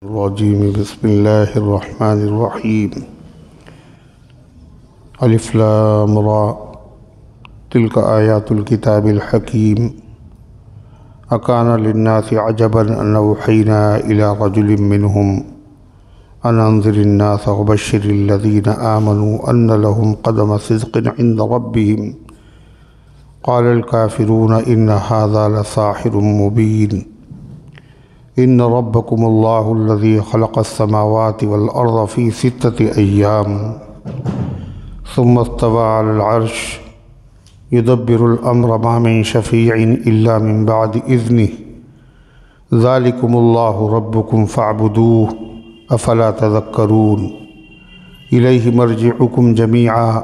الرجيم بسم الله الرحمن الرحيم الف لام را تلك آيات الكتاب الحكيم أكان للناس عجبا أن أوحينا إلى رجل منهم أن أنذر الناس وبشر الذين آمنوا أن لهم قدم صدق عند ربهم قال الكافرون إن هذا لساحر مبين إن ربكم الله الذي خلق السماوات والأرض في 6 أيام ثم استوى على العرش يدبر الأمر ما من شفيع إلا من بعد إذنه ذلكم الله ربكم فاعبدوه أفلا تذكرون إليه مرجعكم جميعا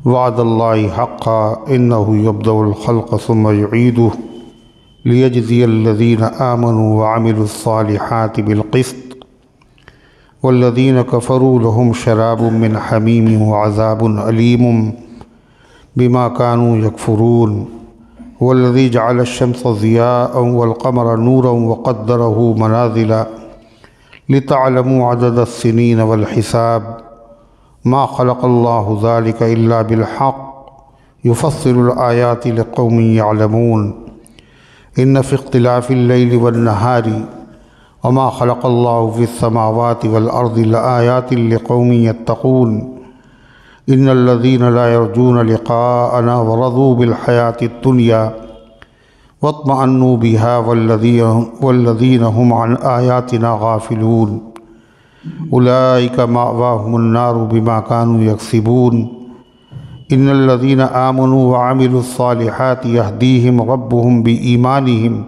وعد الله حقا إنه يبدأ الخلق ثم يعيده ليجزي الذين آمنوا وعملوا الصالحات بالقسط والذين كفروا لهم شراب من حميم وعذاب أليم بما كانوا يكفرون والذي جعل الشمس ضياء والقمر نورا وقدره منازل لتعلموا عدد السنين والحساب ما خلق الله ذلك إلا بالحق يفصل الآيات لقوم يعلمون إن في اختلاف الليل والنهار وما خلق الله في السماوات والأرض لآيات لقوم يتقون إن الذين لا يرجون لقاءنا ورضوا بالحياة الدنيا واطمأنوا بها والذين هم عن آياتنا غافلون أولئك مأواهم النار بما كانوا يكسبون إن الذين آمنوا وعملوا الصالحات يهديهم ربهم بإيمانهم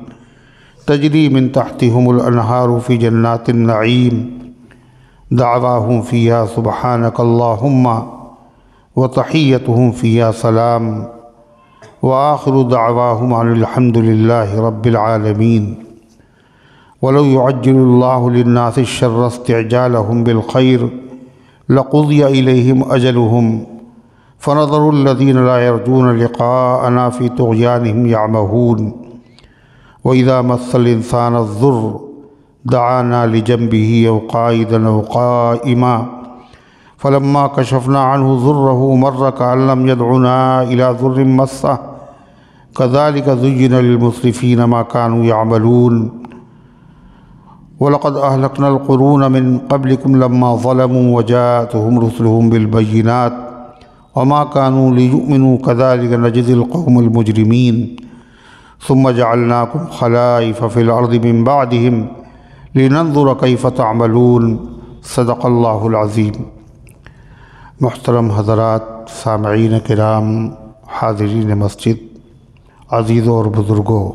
تجري من تحتهم الأنهار في جنات النعيم دعواهم فيها سبحانك اللهم وتحيتهم فيها سلام وآخر دعواهم عن الحمد لله رب العالمين ولو يعجل الله للناس الشر استعجالهم بالخير لقضي إليهم أجلهم فنظر الذين لا يرجون لقاءنا في طغيانهم يعمهون وإذا مس الإنسان الضر دعانا لجنبه أو قائدا أو قائما فلما كشفنا عنه ضره مر كأن لم يدعنا إلى ضر مسه كذلك زين للمسرفين ما كانوا يعملون ولقد أهلكنا القرون من قبلكم لما ظلموا وجاءتهم رسلهم بالبينات وما كانوا ليؤمنوا كذلك نجزي القوم المجرمين ثم جعلناكم خلائف في الأرض من بعدهم لننظر كيف تعملون صدق اللہ العظیم۔ محترم حضرات، سامعین کرام، حاضرین مسجد، عزیزوں اور بزرگوں،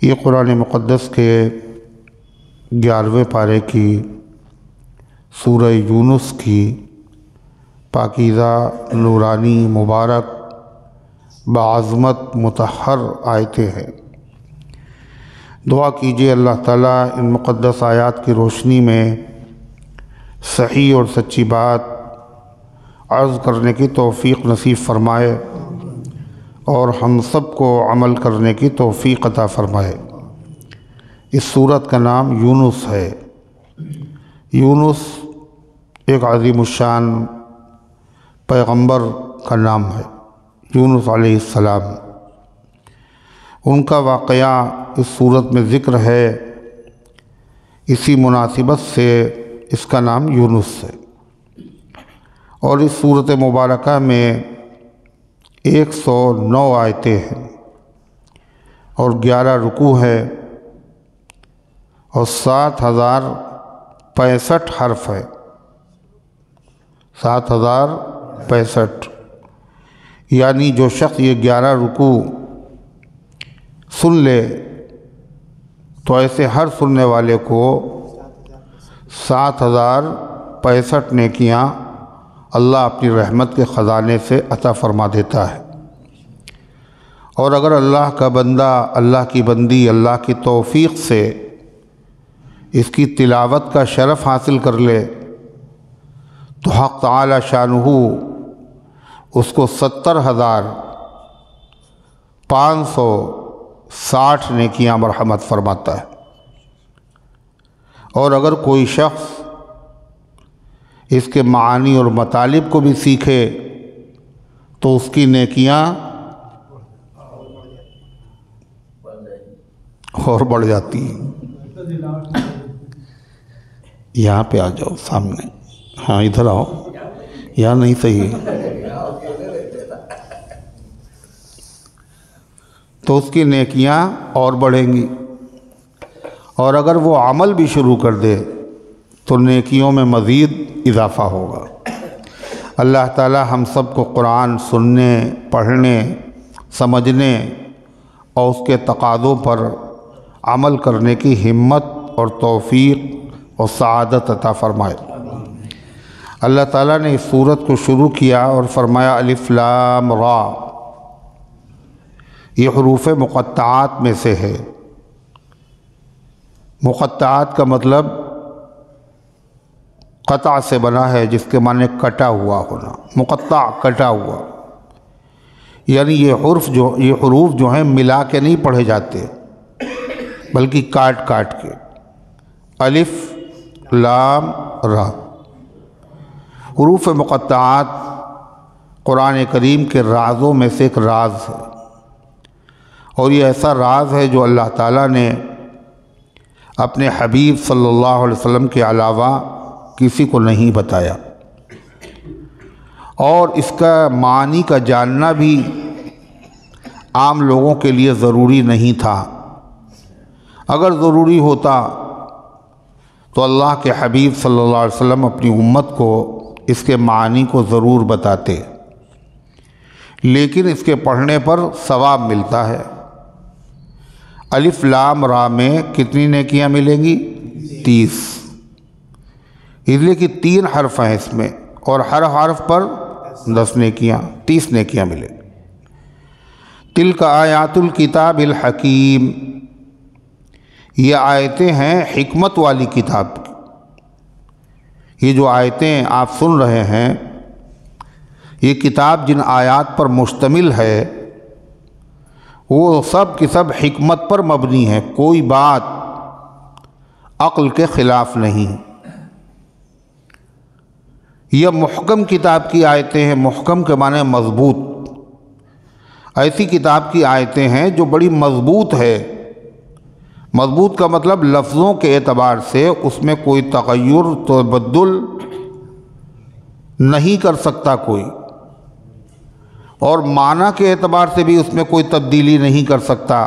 یہ قرآن مقدس کے 11ویں پارے کی سورہ یونس کی پاکیزہ، نورانی، مبارک، بعظمت، مطہر آیتیں ہیں۔ دعا کیجیے اللہ تعالیٰ ان مقدس آیات کی روشنی میں صحیح اور سچی بات عرض کرنے کی توفیق نصیب فرمائے اور ہم سب کو عمل کرنے کی توفیق عطا فرمائے۔ اس سورت کا نام یونس ہے۔ یونس ایک عظیم الشان پیغمبر کا نام ہے، یونس علیہ السلام۔ ان کا واقعہ اس صورت میں ذکر ہے، اسی مناسبت سے اس کا نام یونس ہے۔ اور اس صورت مبارکہ میں 109 آیتیں ہیں اور 11 رکوع ہیں اور 7065 حرف ہے، 7065۔ یعنی جو شخص یہ 11 رکوع سن لے تو ایسے ہر سننے والے کو 7065 نیکیاں اللہ اپنی رحمت کے خزانے سے عطا فرما دیتا ہے۔ اور اگر اللہ کا بندہ، اللہ کی بندی اللہ کی توفیق سے اس کی تلاوت کا شرف حاصل کر لے تو حق تعالی شانہ اس کو 70,560 نیکیاں مرحمت فرماتا ہے۔ اور اگر کوئی شخص اس کے معانی اور مطالب کو بھی سیکھے تو اس کی نیکیاں اور بڑھ جاتی ہیں۔ یہاں پہ آ جاؤ سامنے، ہاں ادھر آؤ، یہاں نہیں صحیح تو اس کی نیکیاں اور بڑھیں گی، اور اگر وہ عمل بھی شروع کر دے تو نیکیوں میں مزید اضافہ ہوگا۔ اللہ تعالی ہم سب کو قرآن سننے، پڑھنے، سمجھنے اور اس کے تقاضوں پر عمل کرنے کی ہمت اور توفیق اور سعادت عطا فرمائے۔ اللہ تعالیٰ نے اس سورت کو شروع کیا اور فرمایا الف لام را، یہ حروف مقطعات میں سے ہے۔ مقطعات کا مطلب قطع سے بنا ہے، جس کے معنی کٹا ہوا ہونا، مقطع کٹا ہوا، یعنی یہ حروف جو ہیں ملا کے نہیں پڑھے جاتے بلکہ کاٹ کاٹ کے۔ الف لام را، حروف مقطعات قرآن کریم کے رازوں میں سے ایک راز ہے، اور یہ ایسا راز ہے جو اللہ تعالیٰ نے اپنے حبیب صلی اللہ علیہ وسلم کے علاوہ کسی کو نہیں بتایا، اور اس کا معنی کا جاننا بھی عام لوگوں کے لیے ضروری نہیں تھا۔ اگر ضروری ہوتا تو اللہ کے حبیب صلی اللہ علیہ وسلم اپنی امت کو اس کے معنی کو ضرور بتاتے، لیکن اس کے پڑھنے پر ثواب ملتا ہے۔ الف لام را میں کتنی نیکیاں ملیں گی؟ 30، اس لیے کہ 3 حرف ہیں اس میں، اور ہر حرف پر 10 نیکیاں، 30 نیکیاں ملیں۔ تلک آیات الکتاب الحکیم، یہ آیتیں ہیں حکمت والی کتاب کی۔ یہ جو آیتیں آپ سن رہے ہیں، یہ کتاب جن آیات پر مشتمل ہے وہ سب کی سب حکمت پر مبنی ہے، کوئی بات عقل کے خلاف نہیں۔ یہ محکم کتاب کی آیتیں ہیں، محکم کے معنی مضبوط، ایسی کتاب کی آیتیں ہیں جو بڑی مضبوط ہے۔ مضبوط کا مطلب لفظوں کے اعتبار سے اس میں کوئی تغیر تبدل نہیں کر سکتا کوئی، اور معنی کے اعتبار سے بھی اس میں کوئی تبدیلی نہیں کر سکتا،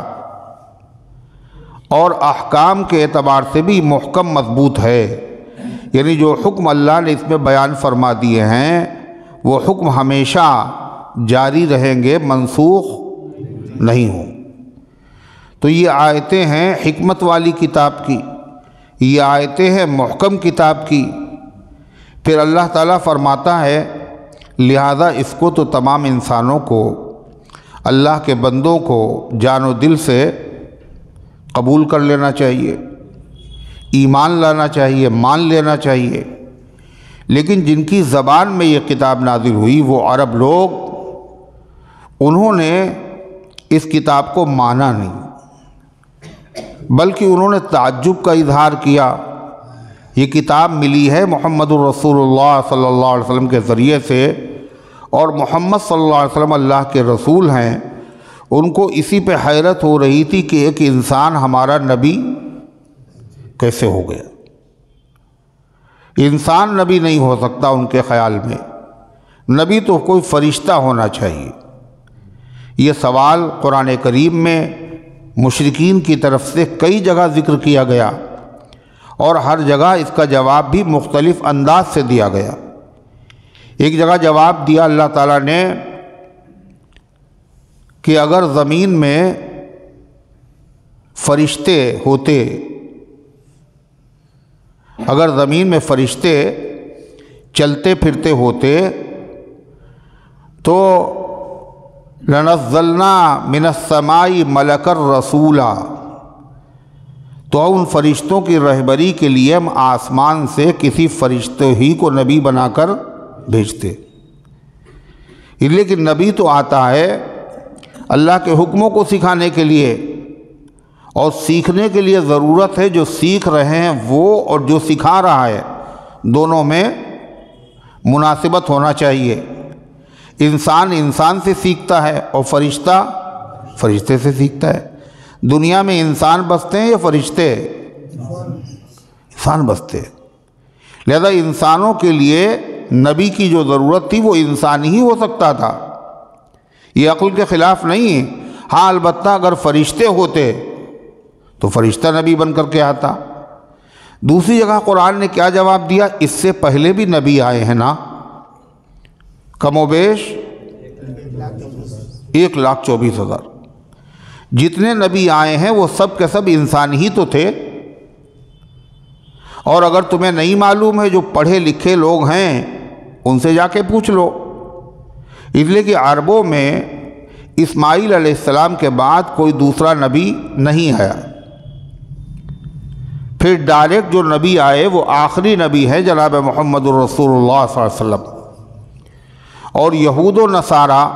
اور احکام کے اعتبار سے بھی محکم مضبوط ہے، یعنی جو حکم اللہ نے اس میں بیان فرما دیے ہیں وہ حکم ہمیشہ جاری رہیں گے، منسوخ نہیں ہوں۔ تو یہ آیتیں ہیں حکمت والی کتاب کی، یہ آیتیں ہیں محکم کتاب کی۔ پھر اللہ تعالیٰ فرماتا ہے لہذا اس کو تو تمام انسانوں کو، اللہ کے بندوں کو جان و دل سے قبول کر لینا چاہیے، ایمان لانا چاہیے، مان لینا چاہیے۔ لیکن جن کی زبان میں یہ کتاب نازل ہوئی وہ عرب لوگ، انہوں نے اس کتاب کو مانا نہیں، بلکہ انہوں نے تعجب کا اظہار کیا۔ یہ کتاب ملی ہے محمد الرسول اللہ صلی اللہ علیہ وسلم کے ذریعے سے، اور محمد صلی اللہ علیہ وسلم اللہ کے رسول ہیں۔ ان کو اسی پہ حیرت ہو رہی تھی کہ ایک انسان ہمارا نبی کیسے ہو گیا۔ انسان نبی نہیں ہو سکتا ان کے خیال میں، نبی تو کوئی فرشتہ ہونا چاہیے۔ یہ سوال قرآن کریم میں مشرکین کی طرف سے کئی جگہ ذکر کیا گیا، اور ہر جگہ اس کا جواب بھی مختلف انداز سے دیا گیا۔ ایک جگہ جواب دیا اللہ تعالیٰ نے کہ اگر زمین میں فرشتے ہوتے، اگر زمین میں فرشتے چلتے پھرتے ہوتے تو لنزلنا من السماء ملکا رسولا، تو ان فرشتوں کی رہبری کے لیے ہم آسمان سے کسی فرشتے ہی کو نبی بنا کر بھیجتے۔ لیکن نبی تو آتا ہے اللہ کے حکموں کو سکھانے کے لیے، اور سیکھنے کے لیے ضرورت ہے جو سیکھ رہے ہیں وہ اور جو سکھا رہا ہے دونوں میں مناسبت ہونا چاہیے۔ انسان انسان سے سیکھتا ہے اور فرشتہ فرشتے سے سیکھتا ہے۔ دنیا میں انسان بستے ہیں یا فرشتے؟ انسان بستے ہیں۔ لہذا انسانوں کے لیے نبی کی جو ضرورت تھی وہ انسان ہی ہو سکتا تھا، یہ عقل کے خلاف نہیں ہے۔ ہاں البتہ اگر فرشتے ہوتے تو فرشتہ نبی بن کر کے آتا۔ دوسری جگہ قرآن نے کیا جواب دیا؟ اس سے پہلے بھی نبی آئے ہیں نا، کم و بیش 1,24,000۔ جتنے نبی آئے ہیں وہ سب کے سب انسان ہی تو تھے۔ اور اگر تمہیں نہیں معلوم ہے، جو پڑھے لکھے لوگ ہیں ان سے جا کے پوچھ لو۔ اس لیے کہ عربوں میں اسماعیل علیہ السلام کے بعد کوئی دوسرا نبی نہیں آیا۔ پھر ڈائریکٹ جو نبی آئے وہ آخری نبی ہے جناب محمد الرسول اللہ صلی اللہ علیہ وسلم۔ اور یہود و نصارہ،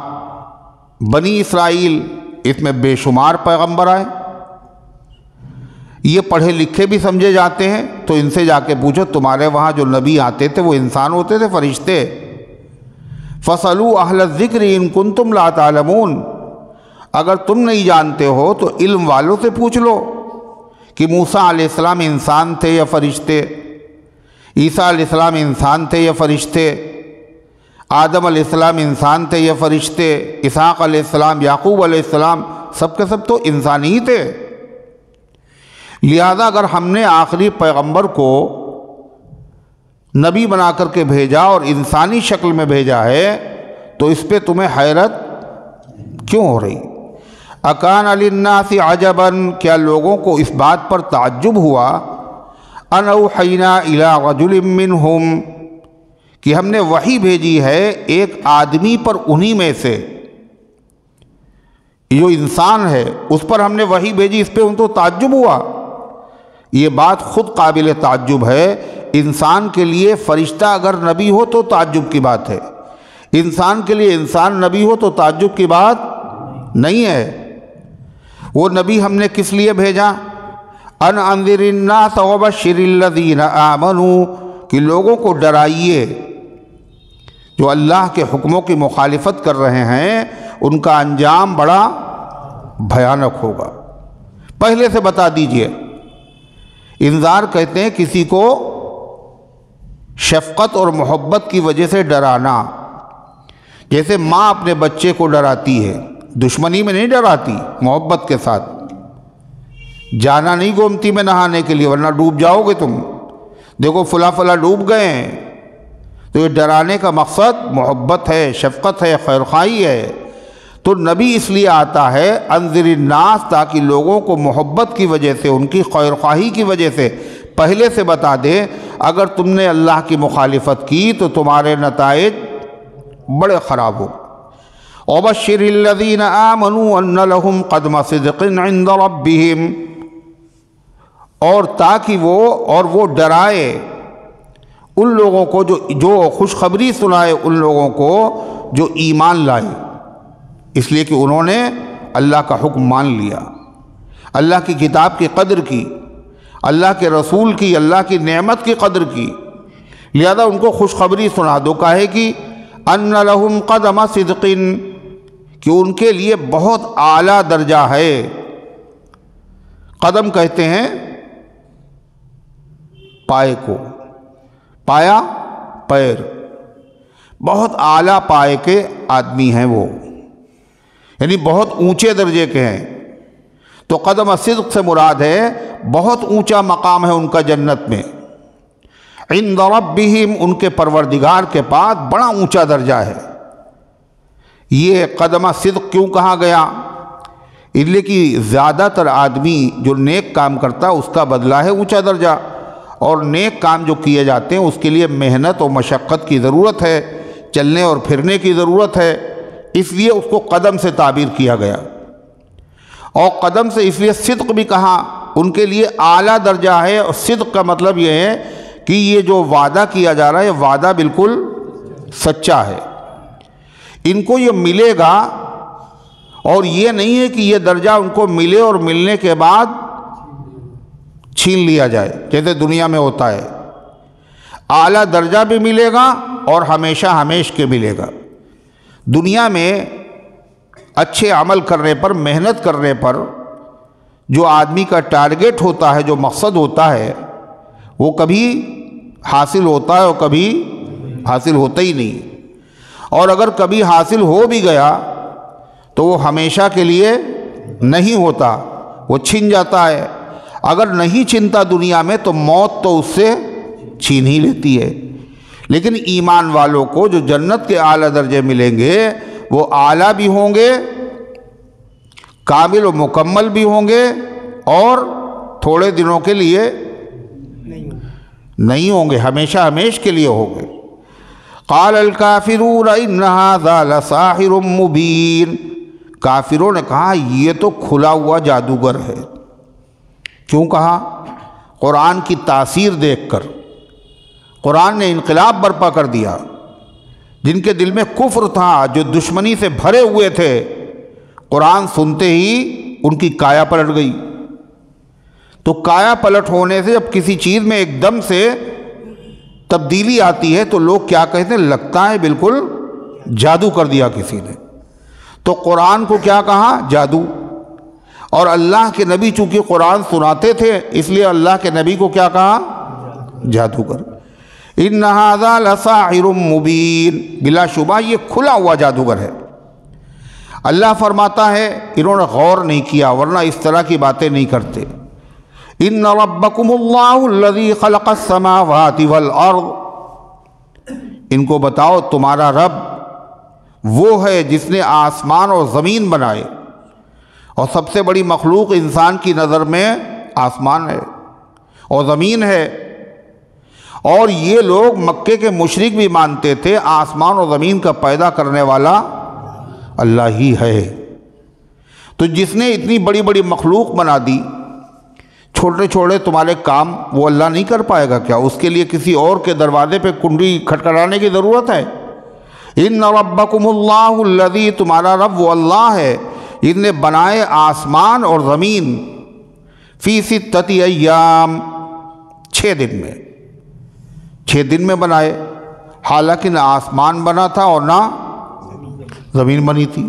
بنی اسرائیل، اس میں بے شمار پیغمبر آئے۔ یہ پڑھے لکھے بھی سمجھے جاتے ہیں، تو ان سے جا کے پوچھو تمہارے وہاں جو نبی آتے تھے وہ انسان ہوتے تھے فرشتے؟ فَاسْأَلُوا أَهْلَ الذِّكْرِ إِن كُنتُمْ لَا تَعْلَمُونَ، اگر تم نہیں جانتے ہو تو علم والوں سے پوچھ لو کہ موسیٰ علیہ السلام انسان تھے یا فرشتے، عیسیٰ علیہ السلام انسان تھے یا فرشتے، آدم علیہ السلام انسان تھے یا فرشتے، اسحاق علیہ السلام، یعقوب علیہ السلام، سب کے سب تو انسان ہی تھے۔ لہذا اگر ہم نے آخری پیغمبر کو نبی بنا کر کے بھیجا اور انسانی شکل میں بھیجا ہے تو اس پہ تمہیں حیرت کیوں ہو رہی؟ اکان للناس عجبا، کیا لوگوں کو اس بات پر تعجب ہوا ان اوحینا الی رجل منہم، کہ ہم نے وحی بھیجی ہے ایک آدمی پر انہی میں سے، جو انسان ہے اس پر ہم نے وحی بھیجی، اس پہ ان کو تعجب ہوا۔ یہ بات خود قابل تعجب ہے۔ انسان کے لیے فرشتہ اگر نبی ہو تو تعجب کی بات ہے، انسان کے لیے انسان نبی ہو تو تعجب کی بات نہیں ہے۔ وہ نبی ہم نے کس لیے بھیجا؟ ان انذر الناس وبشر الذین آمنوا، کہ لوگوں کو ڈرائیے جو اللہ کے حکموں کی مخالفت کر رہے ہیں، ان کا انجام بڑا بھیانک ہوگا، پہلے سے بتا دیجئے۔ انذار کہتے ہیں کسی کو شفقت اور محبت کی وجہ سے ڈرانا، جیسے ماں اپنے بچے کو ڈراتی ہے، دشمنی میں نہیں ڈراتی، محبت کے ساتھ۔ جانا نہیں گومتی میں نہانے کے لیے ورنہ ڈوب جاؤ گے تم، دیکھو فلاں فلاں ڈوب گئے ہیں، تو یہ ڈرانے کا مقصد محبت ہے، شفقت ہے، خیرخواہی ہے۔ تو نبی اس لیے آتا ہے انذر الناس، تاکہ لوگوں کو محبت کی وجہ سے، ان کی خیرخواہی کی وجہ سے پہلے سے بتا دے اگر تم نے اللہ کی مخالفت کی تو تمہارے نتائج بڑے خراب ہو۔ وبشر الذین آمنوا ان لهم قدم صدق عند ربهم، اور تاکہ وہ ڈرائے ان لوگوں کو جو خوشخبری سنائے ان لوگوں کو جو ایمان لائے، اس لیے کہ انہوں نے اللہ کا حکم مان لیا، اللہ کی کتاب کی قدر کی، اللہ کے رسول کی، اللہ کی نعمت کی قدر کی، لہذا ان کو خوشخبری سنا دو، کہے کہ ان لہم قدم صدق، کہ ان کے لیے بہت اعلیٰ درجہ ہے۔ قدم کہتے ہیں پائے کو، پایا پیر، بہت اعلیٰ پائے کے آدمی ہیں وہ، یعنی بہت اونچے درجے کے ہیں۔ تو قدم صدق سے مراد ہے بہت اونچا مقام ہے ان کا جنت میں، عند ربہم، ان کے پروردگار کے پاس بڑا اونچا درجہ ہے۔ یہ قدم صدق کیوں کہا گیا؟ اس لیے کہ زیادہ تر آدمی جو نیک کام کرتا ہے اس کا بدلہ ہے اونچا درجہ، اور نیک کام جو کیے جاتے ہیں اس کے لیے محنت اور مشقت کی ضرورت ہے، چلنے اور پھرنے کی ضرورت ہے، اس لیے اس کو قدم سے تعبیر کیا گیا۔ اور قدم سے اس لیے صدق بھی کہا، ان کے لیے اعلیٰ درجہ ہے، اور صدق کا مطلب یہ ہے کہ یہ جو وعدہ کیا جا رہا ہے یہ وعدہ بالکل سچا ہے، ان کو یہ ملے گا، اور یہ نہیں ہے کہ یہ درجہ ان کو ملے اور ملنے کے بعد چھین لیا جائے، جیسے دنیا میں ہوتا ہے۔ اعلیٰ درجہ بھی ملے گا اور ہمیشہ ہمیش کے ملے گا۔ دنیا میں اچھے عمل کرنے پر، محنت کرنے پر جو آدمی کا ٹارگٹ ہوتا ہے، جو مقصد ہوتا ہے، وہ کبھی حاصل ہوتا ہے اور کبھی حاصل ہوتا ہی نہیں۔ اور اگر کبھی حاصل ہو بھی گیا تو وہ ہمیشہ کے لیے نہیں ہوتا، وہ چھن جاتا ہے۔ اگر نہیں چھنتا دنیا میں تو موت تو اس سے چھین ہی لیتی ہے۔ لیکن ایمان والوں کو جو جنت کے اعلیٰ درجے ملیں گے وہ اعلیٰ بھی ہوں گے، کامل و مکمل بھی ہوں گے، اور تھوڑے دنوں کے لیے نہیں ہوں گے، ہمیشہ ہمیش کے لیے ہوں گے۔ قال الکافرون ان ھذا لساحر مبین، کافروں نے کہا یہ تو کھلا ہوا جادوگر ہے۔ کیوں کہا؟ قرآن کی تاثیر دیکھ کر۔ قرآن نے انقلاب برپا کر دیا۔ جن کے دل میں کفر تھا، جو دشمنی سے بھرے ہوئے تھے، قرآن سنتے ہی ان کی کایا پلٹ گئی۔ تو کایا پلٹ ہونے سے جب کسی چیز میں ایک دم سے تبدیلی آتی ہے تو لوگ کیا کہتے ہیں؟ لگتا ہے بالکل جادو کر دیا کسی نے۔ تو قرآن کو کیا کہا؟ جادو۔ اور اللہ کے نبی چونکہ قرآن سناتے تھے اس لیے اللہ کے نبی کو کیا کہا؟ جادوگر۔ ان ھذا لساحر مبین، بلا شبہ یہ کھلا ہوا جادوگر ہے۔ اللہ فرماتا ہے انہوں نے غور نہیں کیا ورنہ اس طرح کی باتیں نہیں کرتے۔ ان ربکم اللہ الذی خلق السماوات والارض، ان کو بتاؤ تمہارا رب وہ ہے جس نے آسمان اور زمین بنائے، اور سب سے بڑی مخلوق انسان کی نظر میں آسمان ہے اور زمین ہے۔ اور یہ لوگ مکے کے مشرک بھی مانتے تھے آسمان اور زمین کا پیدا کرنے والا اللہ ہی ہے۔ تو جس نے اتنی بڑی بڑی مخلوق بنا دی، چھوٹے چھوٹے تمہارے کام وہ اللہ نہیں کر پائے گا کیا؟ اس کے لیے کسی اور کے دروازے پہ کنڈی کھٹکھٹانے کی ضرورت ہے؟ ان ربکم اللہ الذی، تمہارا رب وہ اللہ ہے جس نے بنائے آسمان اور زمین، فی ستۃ ایام، 6 دن میں، 6 دن میں بنائے۔ حالانکہ نہ آسمان بنا تھا اور نہ زمین بنی تھی،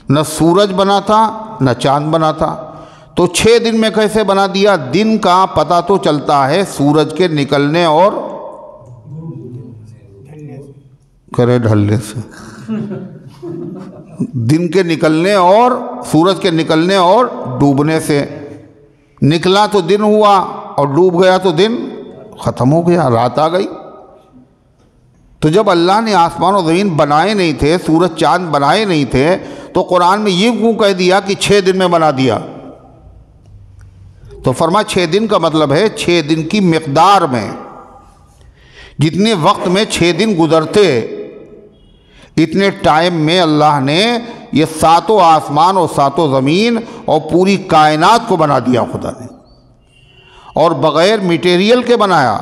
نہ سورج بنا تھا نہ چاند بنا تھا، تو 6 دن میں کیسے بنا دیا؟ دن کا پتہ تو چلتا ہے سورج کے نکلنے اور کرے ڈھلنے سے، دن کے نکلنے اور سورج کے نکلنے اور ڈوبنے سے۔ نکلا تو دن ہوا اور ڈوب گیا تو دن ختم ہو گیا، رات آ گئی۔ تو جب اللہ نے آسمان و زمین بنائے نہیں تھے، سورج چاند بنائے نہیں تھے، تو قرآن میں یہ کیوں کہہ دیا کہ 6 دن میں بنا دیا؟ تو فرمایا 6 دن کا مطلب ہے 6 دن کی مقدار میں، جتنے وقت میں 6 دن گزرتے اتنے ٹائم میں اللہ نے یہ 7 آسمان اور 7 زمین اور پوری کائنات کو بنا دیا خدا نے، اور بغیر میٹیریل کے بنایا،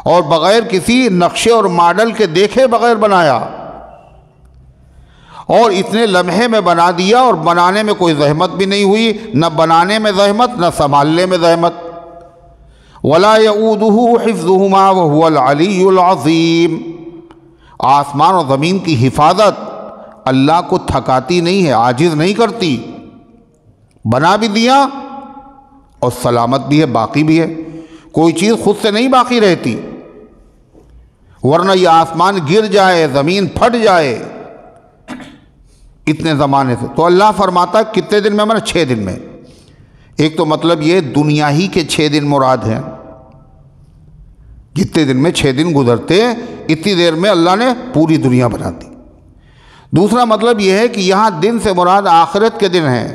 اور بغیر کسی نقشے اور ماڈل کے دیکھے بغیر بنایا، اور اتنے لمحے میں بنا دیا، اور بنانے میں کوئی زحمت بھی نہیں ہوئی، نہ بنانے میں زحمت نہ سنبھالنے میں زحمت۔ وَلَا يَئُودُهُ حِفْظُهُمَا وَهُوَ الْعَلِيُّ الْعَظِيمُ، آسمان اور زمین کی حفاظت اللہ کو تھکاتی نہیں ہے، عاجز نہیں کرتی۔ بنا بھی دیا اور سلامت بھی ہے، باقی بھی ہے، کوئی چیز خود سے نہیں باقی رہتی، ورنہ یہ آسمان گر جائے، زمین پھٹ جائے اتنے زمانے سے۔ تو اللہ فرماتا ہے کتنے دن میں؟ 6 دن میں۔ ایک تو مطلب یہ دنیا ہی کے 6 دن مراد ہیں، جتنے دن میں 6 دن گزرتے اتنی دیر میں اللہ نے پوری دنیا بنا دی۔ دوسرا مطلب یہ ہے کہ یہاں دن سے مراد آخرت کے دن ہیں،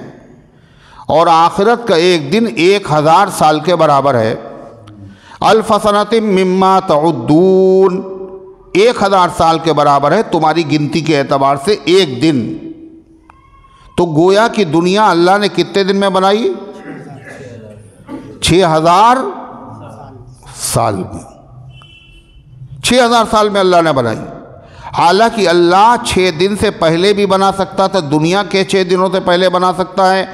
اور آخرت کا ایک دن 1000 سال کے برابر ہے۔ الف سنۃ مما تعدون، 1000 سال کے برابر ہے تمہاری گنتی کے اعتبار سے ایک دن۔ تو گویا کہ دنیا اللہ نے کتنے دن میں بنائی؟ 6000 سال میں، 6000 سال میں اللہ نے بنائی۔ حالانکہ اللہ 6 دن سے پہلے بھی بنا سکتا تھا، دنیا کے 6 دنوں سے پہلے بنا سکتا ہے،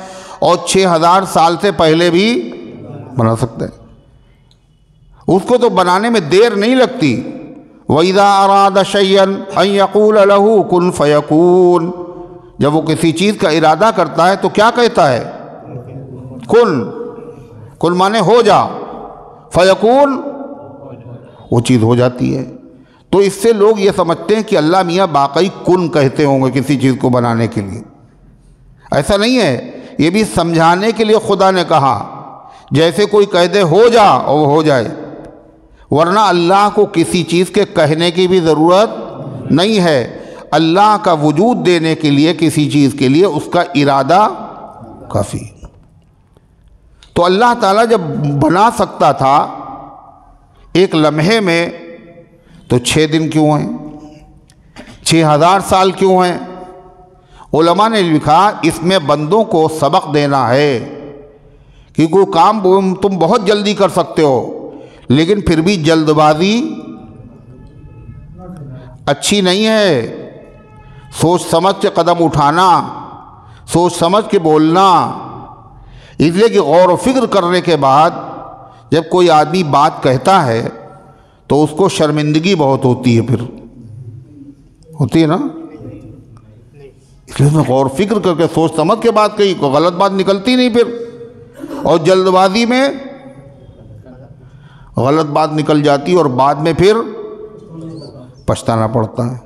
اور 6000 سال سے پہلے بھی بنا سکتا ہے، اس کو تو بنانے میں دیر نہیں لگتی۔ وَإِذَا أَرَادَ شَيْئًا أَن يَقُولَ لَهُ كُن فَيَكُونُ، جب وہ کسی چیز کا ارادہ کرتا ہے تو کیا کہتا ہے؟ کن، کن مانے ہو جا، فیکون وہ چیز ہو جاتی ہے۔ تو اس سے لوگ یہ سمجھتے ہیں کہ اللہ میاں واقعی کن کہتے ہوں گے کسی چیز کو بنانے کے لیے، ایسا نہیں ہے، یہ بھی سمجھانے کے لیے خدا نے کہا، جیسے کوئی کہہ دے ہو جا اور وہ ہو جائے، ورنہ اللہ کو کسی چیز کے کہنے کی بھی ضرورت نہیں ہے۔ اللہ کا وجود دینے کے لیے کسی چیز کے لیے اس کا ارادہ کافی۔ تو اللہ تعالیٰ جب بنا سکتا تھا ایک لمحے میں تو 6 دن کیوں ہیں، 6000 سال کیوں ہیں؟ علماء نے لکھا اس میں بندوں کو سبق دینا ہے کہ کوئی کام تم بہت جلدی کر سکتے ہو، لیکن پھر بھی جلد بازی اچھی نہیں ہے۔ سوچ سمجھ کے قدم اٹھانا، سوچ سمجھ کے بولنا، اس لیے کہ غور و فکر کرنے کے بعد جب کوئی آدمی بات کہتا ہے تو اس کو شرمندگی بہت ہوتی ہے، پھر ہوتی ہے نا، اس لیے اس نے غور و فکر کر کے سوچ سمجھ کے بات کہی، کوئی غلط بات نکلتی نہیں پھر، اور جلد بازی میں غلط بات نکل جاتی اور بعد میں پھر پچھتانا پڑتا ہے۔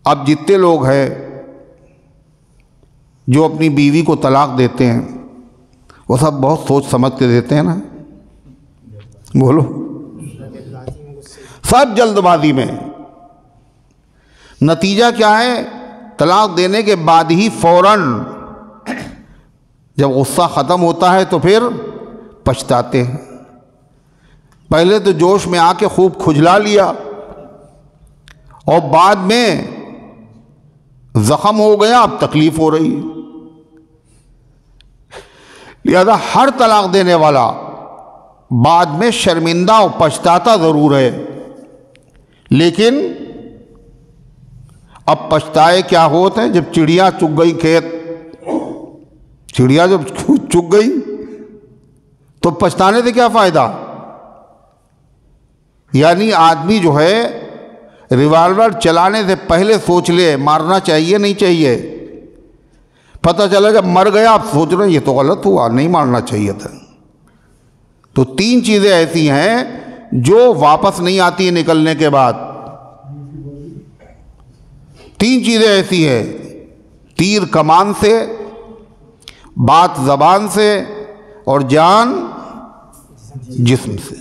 اب جتنے لوگ ہیں جو اپنی بیوی کو طلاق دیتے ہیں وہ سب بہت سوچ سمجھ کے دیتے ہیں نا، بولو، سب جلد بازی میں۔ نتیجہ کیا ہے؟ طلاق دینے کے بعد ہی فوراً جب غصہ ختم ہوتا ہے تو پھر پچھتاتے ہیں۔ پہلے تو جوش میں آ کے خوب کھجلا لیا اور بعد میں زخم ہو گیا، اب تکلیف ہو رہی ہے۔ لہذا ہر طلاق دینے والا بعد میں شرمندہ اور پچھتاتا ضرور ہے، لیکن اب پچھتائے کیا ہوتے ہیں؟ جب چڑیا چگ گئی کھیت، چڑیا جب چگ گئی تو پچھتانے سے کیا فائدہ؟ یعنی آدمی جو ہے ریوالور چلانے سے پہلے سوچ لے مارنا چاہیے نہیں چاہیے، پتہ چلا جب مر گیا آپ سوچ رہے ہیں یہ تو غلط ہوا، نہیں مارنا چاہیے تھا۔ تو 3 چیزیں ایسی ہیں جو واپس نہیں آتی نکلنے کے بعد، 3 چیزیں ایسی ہیں، تیر کمان سے، بات زبان سے، اور جان جسم سے۔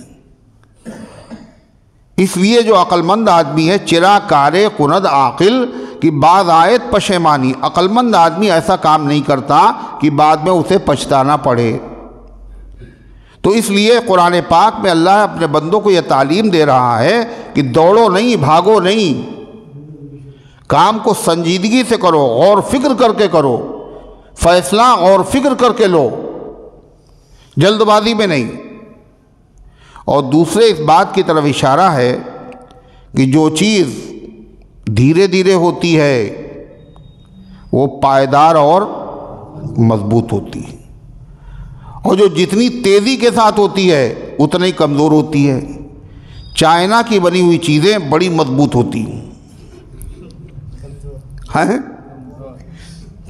اس لیے جو عقل مند آدمی ہے، چرا کارے کند عاقل کی بعض آیت پشیمانی، عقل مند آدمی ایسا کام نہیں کرتا کہ بعد میں اسے پچھتانا پڑے۔ تو اس لیے قرآن پاک میں اللہ اپنے بندوں کو یہ تعلیم دے رہا ہے کہ دوڑو نہیں، بھاگو نہیں، کام کو سنجیدگی سے کرو، غور فکر کر کے کرو، فیصلہ غور فکر کر کے لو، جلد بازی میں نہیں۔ اور دوسرے اس بات کی طرف اشارہ ہے کہ جو چیز دھیرے دھیرے ہوتی ہے وہ پائیدار اور مضبوط ہوتی ہے، اور جو جتنی تیزی کے ساتھ ہوتی ہے اتنا ہی کمزور ہوتی ہے۔ چائنا کی بنی ہوئی چیزیں بڑی مضبوط ہوتی ہیں،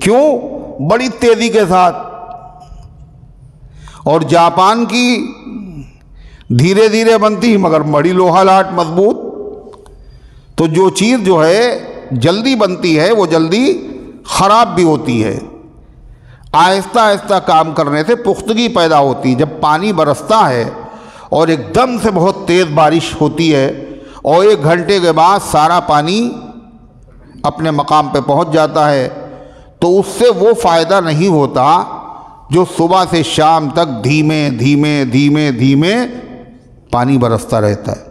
کیوں؟ بڑی تیزی کے ساتھ۔ اور جاپان کی دھیرے دھیرے بنتی مگر بڑی لوہا لاٹ مضبوط۔ تو جو چیز جو ہے جلدی بنتی ہے وہ جلدی خراب بھی ہوتی ہے۔ آہستہ آہستہ کام کرنے سے پختگی پیدا ہوتی ہے۔ جب پانی برستا ہے اور ایک دم سے بہت تیز بارش ہوتی ہے اور 1 گھنٹے کے بعد سارا پانی اپنے مقام پہ پہنچ جاتا ہے، تو اس سے وہ فائدہ نہیں ہوتا جو صبح سے شام تک دھیمے دھیمے دھیمے دھیمے پانی برستا رہتا ہے۔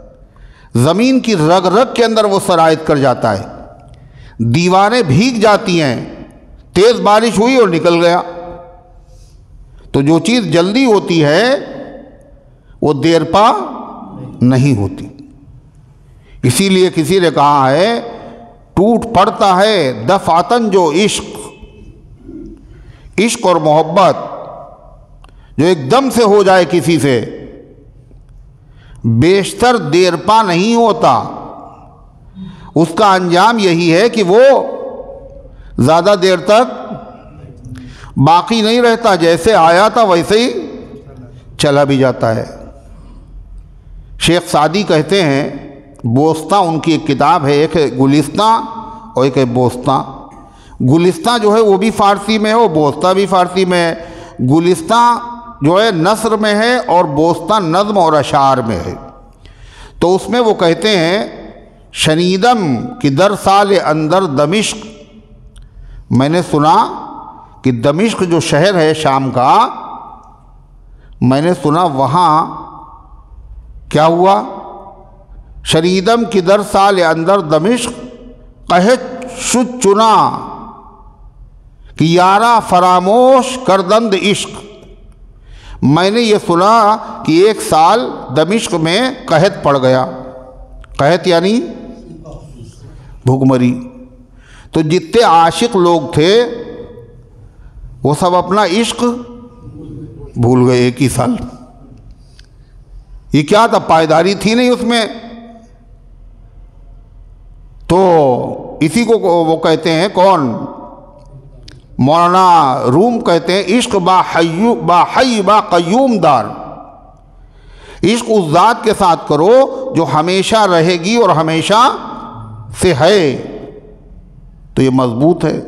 زمین کی رگ رگ کے اندر وہ سرایت کر جاتا ہے، دیواریں بھیگ جاتی ہیں، تیز بارش ہوئی اور نکل گیا۔ تو جو چیز جلدی ہوتی ہے وہ دیر پا نہیں ہوتی۔ اسی لیے کسی نے کہا ہے ٹوٹ پڑتا ہے دفعتاً جو عشق اور محبت، جو ایک دم سے ہو جائے کسی سے، بیشتر دیر پا نہیں ہوتا، اس کا انجام یہی ہے کہ وہ زیادہ دیر تک باقی نہیں رہتا، جیسے آیا تھا ویسے ہی چلا بھی جاتا ہے۔ شیخ سعدی کہتے ہیں، بوستاں ان کی ایک کتاب ہے، ایک ہے گلستاں اور ایک ہے بوستاں۔ گلستاں جو ہے وہ بھی فارسی میں ہے اور بوستاں بھی فارسی میں ہے۔ گلستاں جو ہے نثر میں ہے اور بوستاں نظم اور اشعار میں ہے۔ تو اس میں وہ کہتے ہیں، شنیدم کہ در سال اندر دمشق، میں نے سنا کہ دمشق جو شہر ہے شام کا، میں نے سنا وہاں کیا ہوا، شنیدم کہ در سال اندر دمشق قحط شد چنا کہ یارا فراموش کردند عشق۔ میں نے یہ سنا کہ ایک سال دمشق میں قحط پڑ گیا، قحط یعنی بھوک مری، تو جتنے عاشق لوگ تھے وہ سب اپنا عشق بھول گئے ایک ہی سال۔ یہ کیا تھا، پائیداری تھی نہیں اس میں۔ تو اسی کو وہ کہتے ہیں، کون، مولانا روم کہتے ہیں، عشق با حی با قیوم دار، عشق اس ذات کے ساتھ کرو جو ہمیشہ رہے گی اور ہمیشہ سے ہے، تو یہ مضبوط ہے۔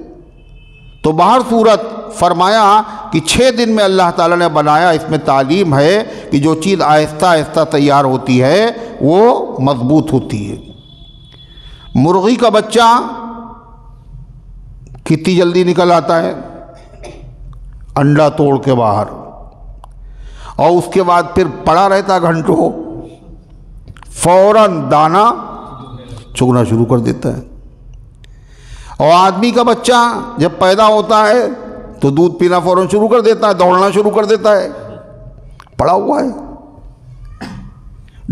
تو بہر صورت فرمایا کہ 6 دن میں اللہ تعالیٰ نے بنایا، اس میں تعلیم ہے کہ جو چیز آہستہ آہستہ تیار ہوتی ہے وہ مضبوط ہوتی ہے۔ مرغی کا بچہ کتنی جلدی نکل آتا ہے انڈا توڑ کے باہر، اور اس کے بعد پھر پڑا رہتا گھنٹوں، فوراً دانہ چگنا شروع کر دیتا ہے۔ اور آدمی کا بچہ جب پیدا ہوتا ہے تو دودھ پینا فوراً شروع کر دیتا ہے، دوڑنا شروع کر دیتا ہے، پڑا ہوا ہے۔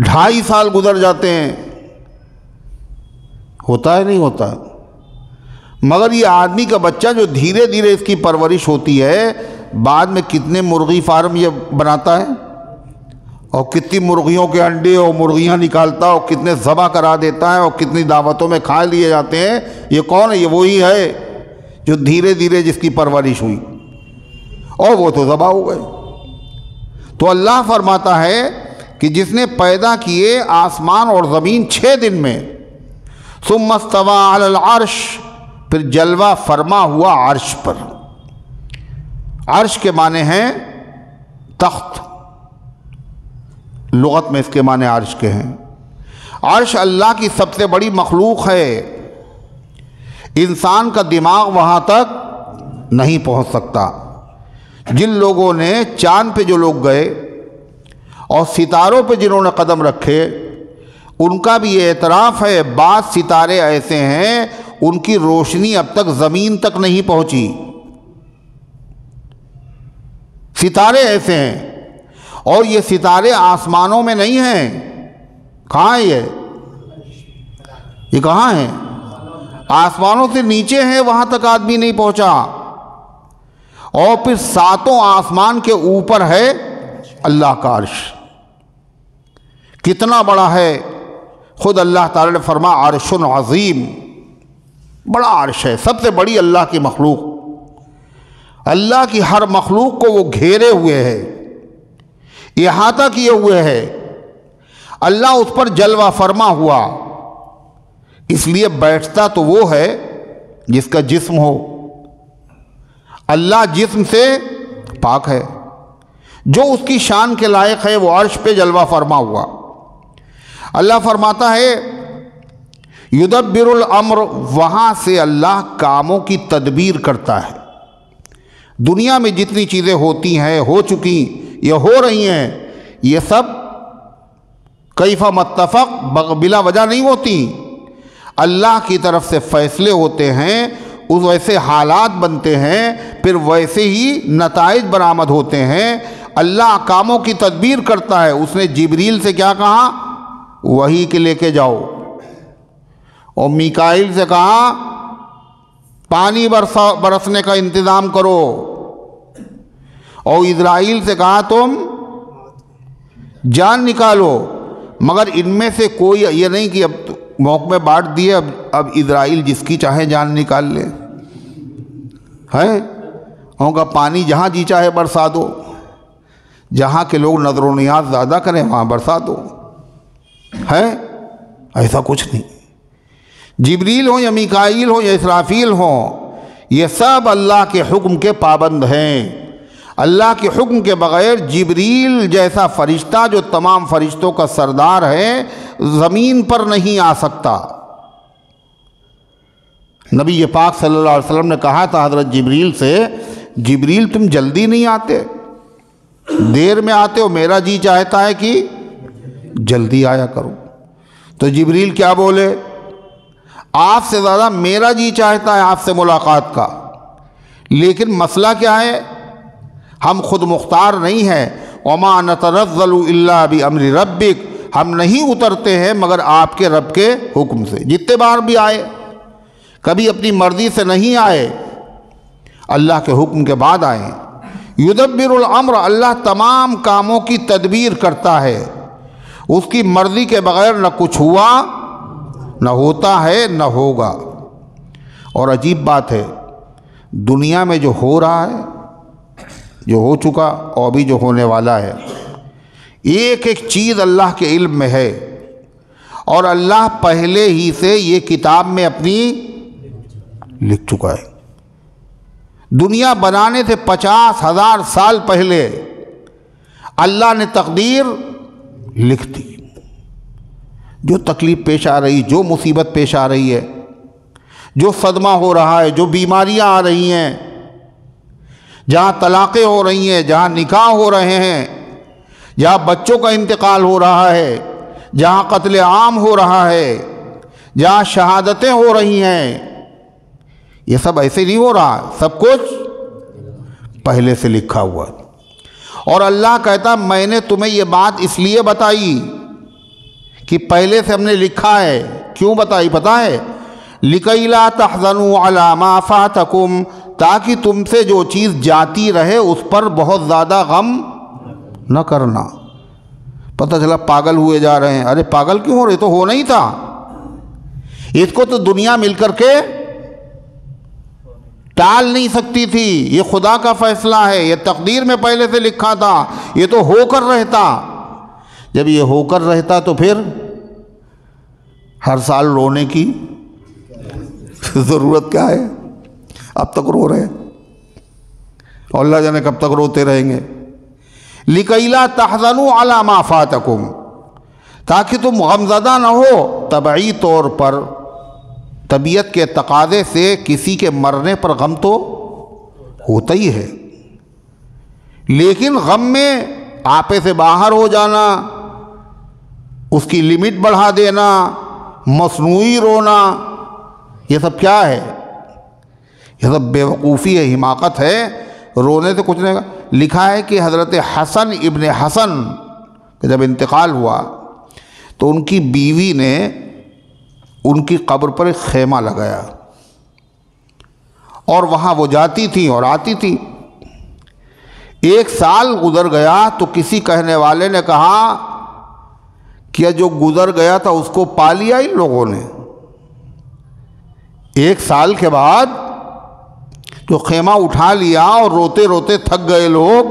2.5 سال گزر جاتے ہیں، ہوتا ہے نہیں ہوتا، مگر یہ آدمی کا بچہ جو دھیرے دھیرے اس کی پرورش ہوتی ہے، بعد میں کتنے مرغی فارم یہ بناتا ہے اور کتنی مرغیوں کے انڈے اور مرغیاں نکالتا ہے اور کتنے ذبح کرا دیتا ہے اور کتنی دعوتوں میں کھا لیے جاتے ہیں۔ یہ کون ہے؟ یہ وہی ہے جو دھیرے دھیرے جس کی پرورش ہوئی اور وہ تو ذبح ہو گئے۔ تو اللہ فرماتا ہے کہ جس نے پیدا کیے آسمان اور زمین 6 دن میں، ثم استوى علی العرش، پھر جلوہ فرما ہوا عرش پر۔ عرش کے معنی ہیں تخت، لغت میں اس کے معنی عرش کے ہیں۔ عرش اللہ کی سب سے بڑی مخلوق ہے، انسان کا دماغ وہاں تک نہیں پہنچ سکتا۔ جن لوگوں نے چاند پہ جو لوگ گئے اور ستاروں پہ جنہوں نے قدم رکھے، ان کا بھی یہ اعتراف ہے، بعض ستارے ایسے ہیں ان کی روشنی اب تک زمین تک نہیں پہنچی۔ ستارے ایسے ہیں، اور یہ ستارے آسمانوں میں نہیں ہیں۔ کہاں ہیں یہ کہاں ہیں؟ آسمانوں سے نیچے ہیں، وہاں تک آدمی نہیں پہنچا۔ اور پھر 7 آسمان کے اوپر ہے اللہ کا عرش۔ کتنا بڑا ہے؟ خود اللہ تعالی نے فرمایا عرش عظیم، بڑا عرش ہے، سب سے بڑی اللہ کی مخلوق۔ اللہ کی ہر مخلوق کو وہ گھیرے ہوئے ہے، احاطہ کیے ہوئے ہے۔ اللہ اس پر جلوہ فرما ہوا، اس لیے بیٹھتا تو وہ ہے جس کا جسم ہو۔ اللہ جسم سے پاک ہے، جو اس کی شان کے لائق ہے وہ عرش پہ جلوہ فرما ہوا۔ اللہ فرماتا ہے یدبر الامر، وہاں سے اللہ کاموں کی تدبیر کرتا ہے۔ دنیا میں جتنی چیزیں ہوتی ہیں، ہو چکی یا ہو رہی ہیں، یہ سب کیف متفق بلا وجہ نہیں ہوتی۔ اللہ کی طرف سے فیصلے ہوتے ہیں، اس ویسے حالات بنتے ہیں، پھر ویسے ہی نتائج برآمد ہوتے ہیں۔ اللہ کاموں کی تدبیر کرتا ہے۔ اس نے جبریل سے کیا کہا؟ وحی کے لے کے جاؤ، اور میکائیل سے کہا پانی برسنے کا انتظام کرو، اور اسرائیل سے کہا تم جان نکالو، مگر ان میں سے کوئی یہ نہیں کہ اب موقع میں بانٹ دیے، اب اسرائیل جس کی چاہے جان نکال لے، ہے ان کا پانی جہاں جی چاہے برسا دو، جہاں کے لوگ نظر و نیاز زیادہ کریں وہاں برسا دو، ہے ایسا کچھ نہیں۔ جبریل ہوں یا میکائیل ہوں یا اسرافیل ہوں، یہ سب اللہ کے حکم کے پابند ہیں۔ اللہ کے حکم کے بغیر جبریل جیسا فرشتہ جو تمام فرشتوں کا سردار ہے زمین پر نہیں آ سکتا۔ نبی پاک صلی اللہ علیہ وسلم نے کہا تھا حضرت جبریل سے، جبریل تم جلدی نہیں آتے، دیر میں آتے ہو، میرا جی چاہتا ہے کہ جلدی آیا کرو۔ تو جبریل کیا بولے؟ آپ سے زیادہ میرا جی چاہتا ہے آپ سے ملاقات کا، لیکن مسئلہ کیا ہے؟ ہم خود مختار نہیں ہیں۔ وَمَا نَتَنَزَّلُ إِلَّا بِأَمْرِ رَبِّكَ، ہم نہیں اترتے ہیں مگر آپ کے رب کے حکم سے۔ جتنے بار بھی آئے، کبھی اپنی مرضی سے نہیں آئے، اللہ کے حکم کے بعد آئے۔ یدبر الامر، اللہ تمام کاموں کی تدبیر کرتا ہے، اس کی مرضی کے بغیر نہ کچھ ہوا، نہ ہوتا ہے، نہ ہوگا۔ اور عجیب بات ہے، دنیا میں جو ہو رہا ہے، جو ہو چکا اور ابھی جو ہونے والا ہے، ایک ایک چیز اللہ کے علم میں ہے، اور اللہ پہلے ہی سے یہ کتاب میں اپنی لکھ چکا ہے۔ دنیا بنانے سے 50,000 سال پہلے اللہ نے تقدیر لکھ دی۔ جو تکلیف پیش آ رہی، جو مصیبت پیش آ رہی ہے، جو صدمہ ہو رہا ہے، جو بیماریاں آ رہی ہیں، جہاں طلاقیں ہو رہی ہیں، جہاں نکاح ہو رہے ہیں، جہاں بچوں کا انتقال ہو رہا ہے، جہاں قتل عام ہو رہا ہے، جہاں شہادتیں ہو رہی ہیں، یہ سب ایسے نہیں ہو رہا، سب کچھ پہلے سے لکھا ہوا۔ اور اللہ کہتا میں نے تمہیں یہ بات اس لیے بتائی کہ پہلے سے ہم نے لکھا ہے۔ کیوں بتائی پتہ ہے؟ لِكَيْ لَا تَحْزَنُوا عَلَى مَا فَاتَكُمْ، تاکہ تم سے جو چیز جاتی رہے اس پر بہت زیادہ غم نہ کرنا۔ پتہ چلا پاگل ہوئے جا رہے ہیں، ارے پاگل کیوں ہو رہے؟ تو ہونا ہی تھا، اس کو تو دنیا مل کر کے ٹال نہیں سکتی تھی، یہ خدا کا فیصلہ ہے، یہ تقدیر میں پہلے سے لکھا تھا، یہ تو ہو کر رہتا۔ جب یہ ہو کر رہتا تو پھر ہر سال رونے کی ضرورت کیا ہے؟ اب تک رو رہے ہیں اور اللہ جانے کب تک روتے رہیں گے۔ لِكَيْ لَا تَحْزَنُوا عَلَى مَا فَاتَكُمْ، تاکہ تم غمزدہ نہ ہو۔ طبعی طور پر طبیعت کے تقاضے سے کسی کے مرنے پر غم تو ہوتا ہی ہے، لیکن غم میں آپے سے باہر ہو جانا، اس کی لمٹ بڑھا دینا، مصنوعی رونا، یہ سب کیا ہے؟ یہ سب بے وقوفی ہے، حماقت ہے۔ رونے سے کچھ نہیں۔ لکھا ہے کہ حضرت حسن ابن حسن کا جب انتقال ہوا تو ان کی بیوی نے ان کی قبر پر ایک خیمہ لگایا، اور وہاں وہ جاتی تھی اور آتی تھی۔ 1 سال گزر گیا تو کسی کہنے والے نے کہا کہ جو گزر گیا تھا اس کو پا لیا ان لوگوں نے۔ 1 سال کے بعد جو خیمہ اٹھا لیا اور روتے روتے تھک گئے لوگ،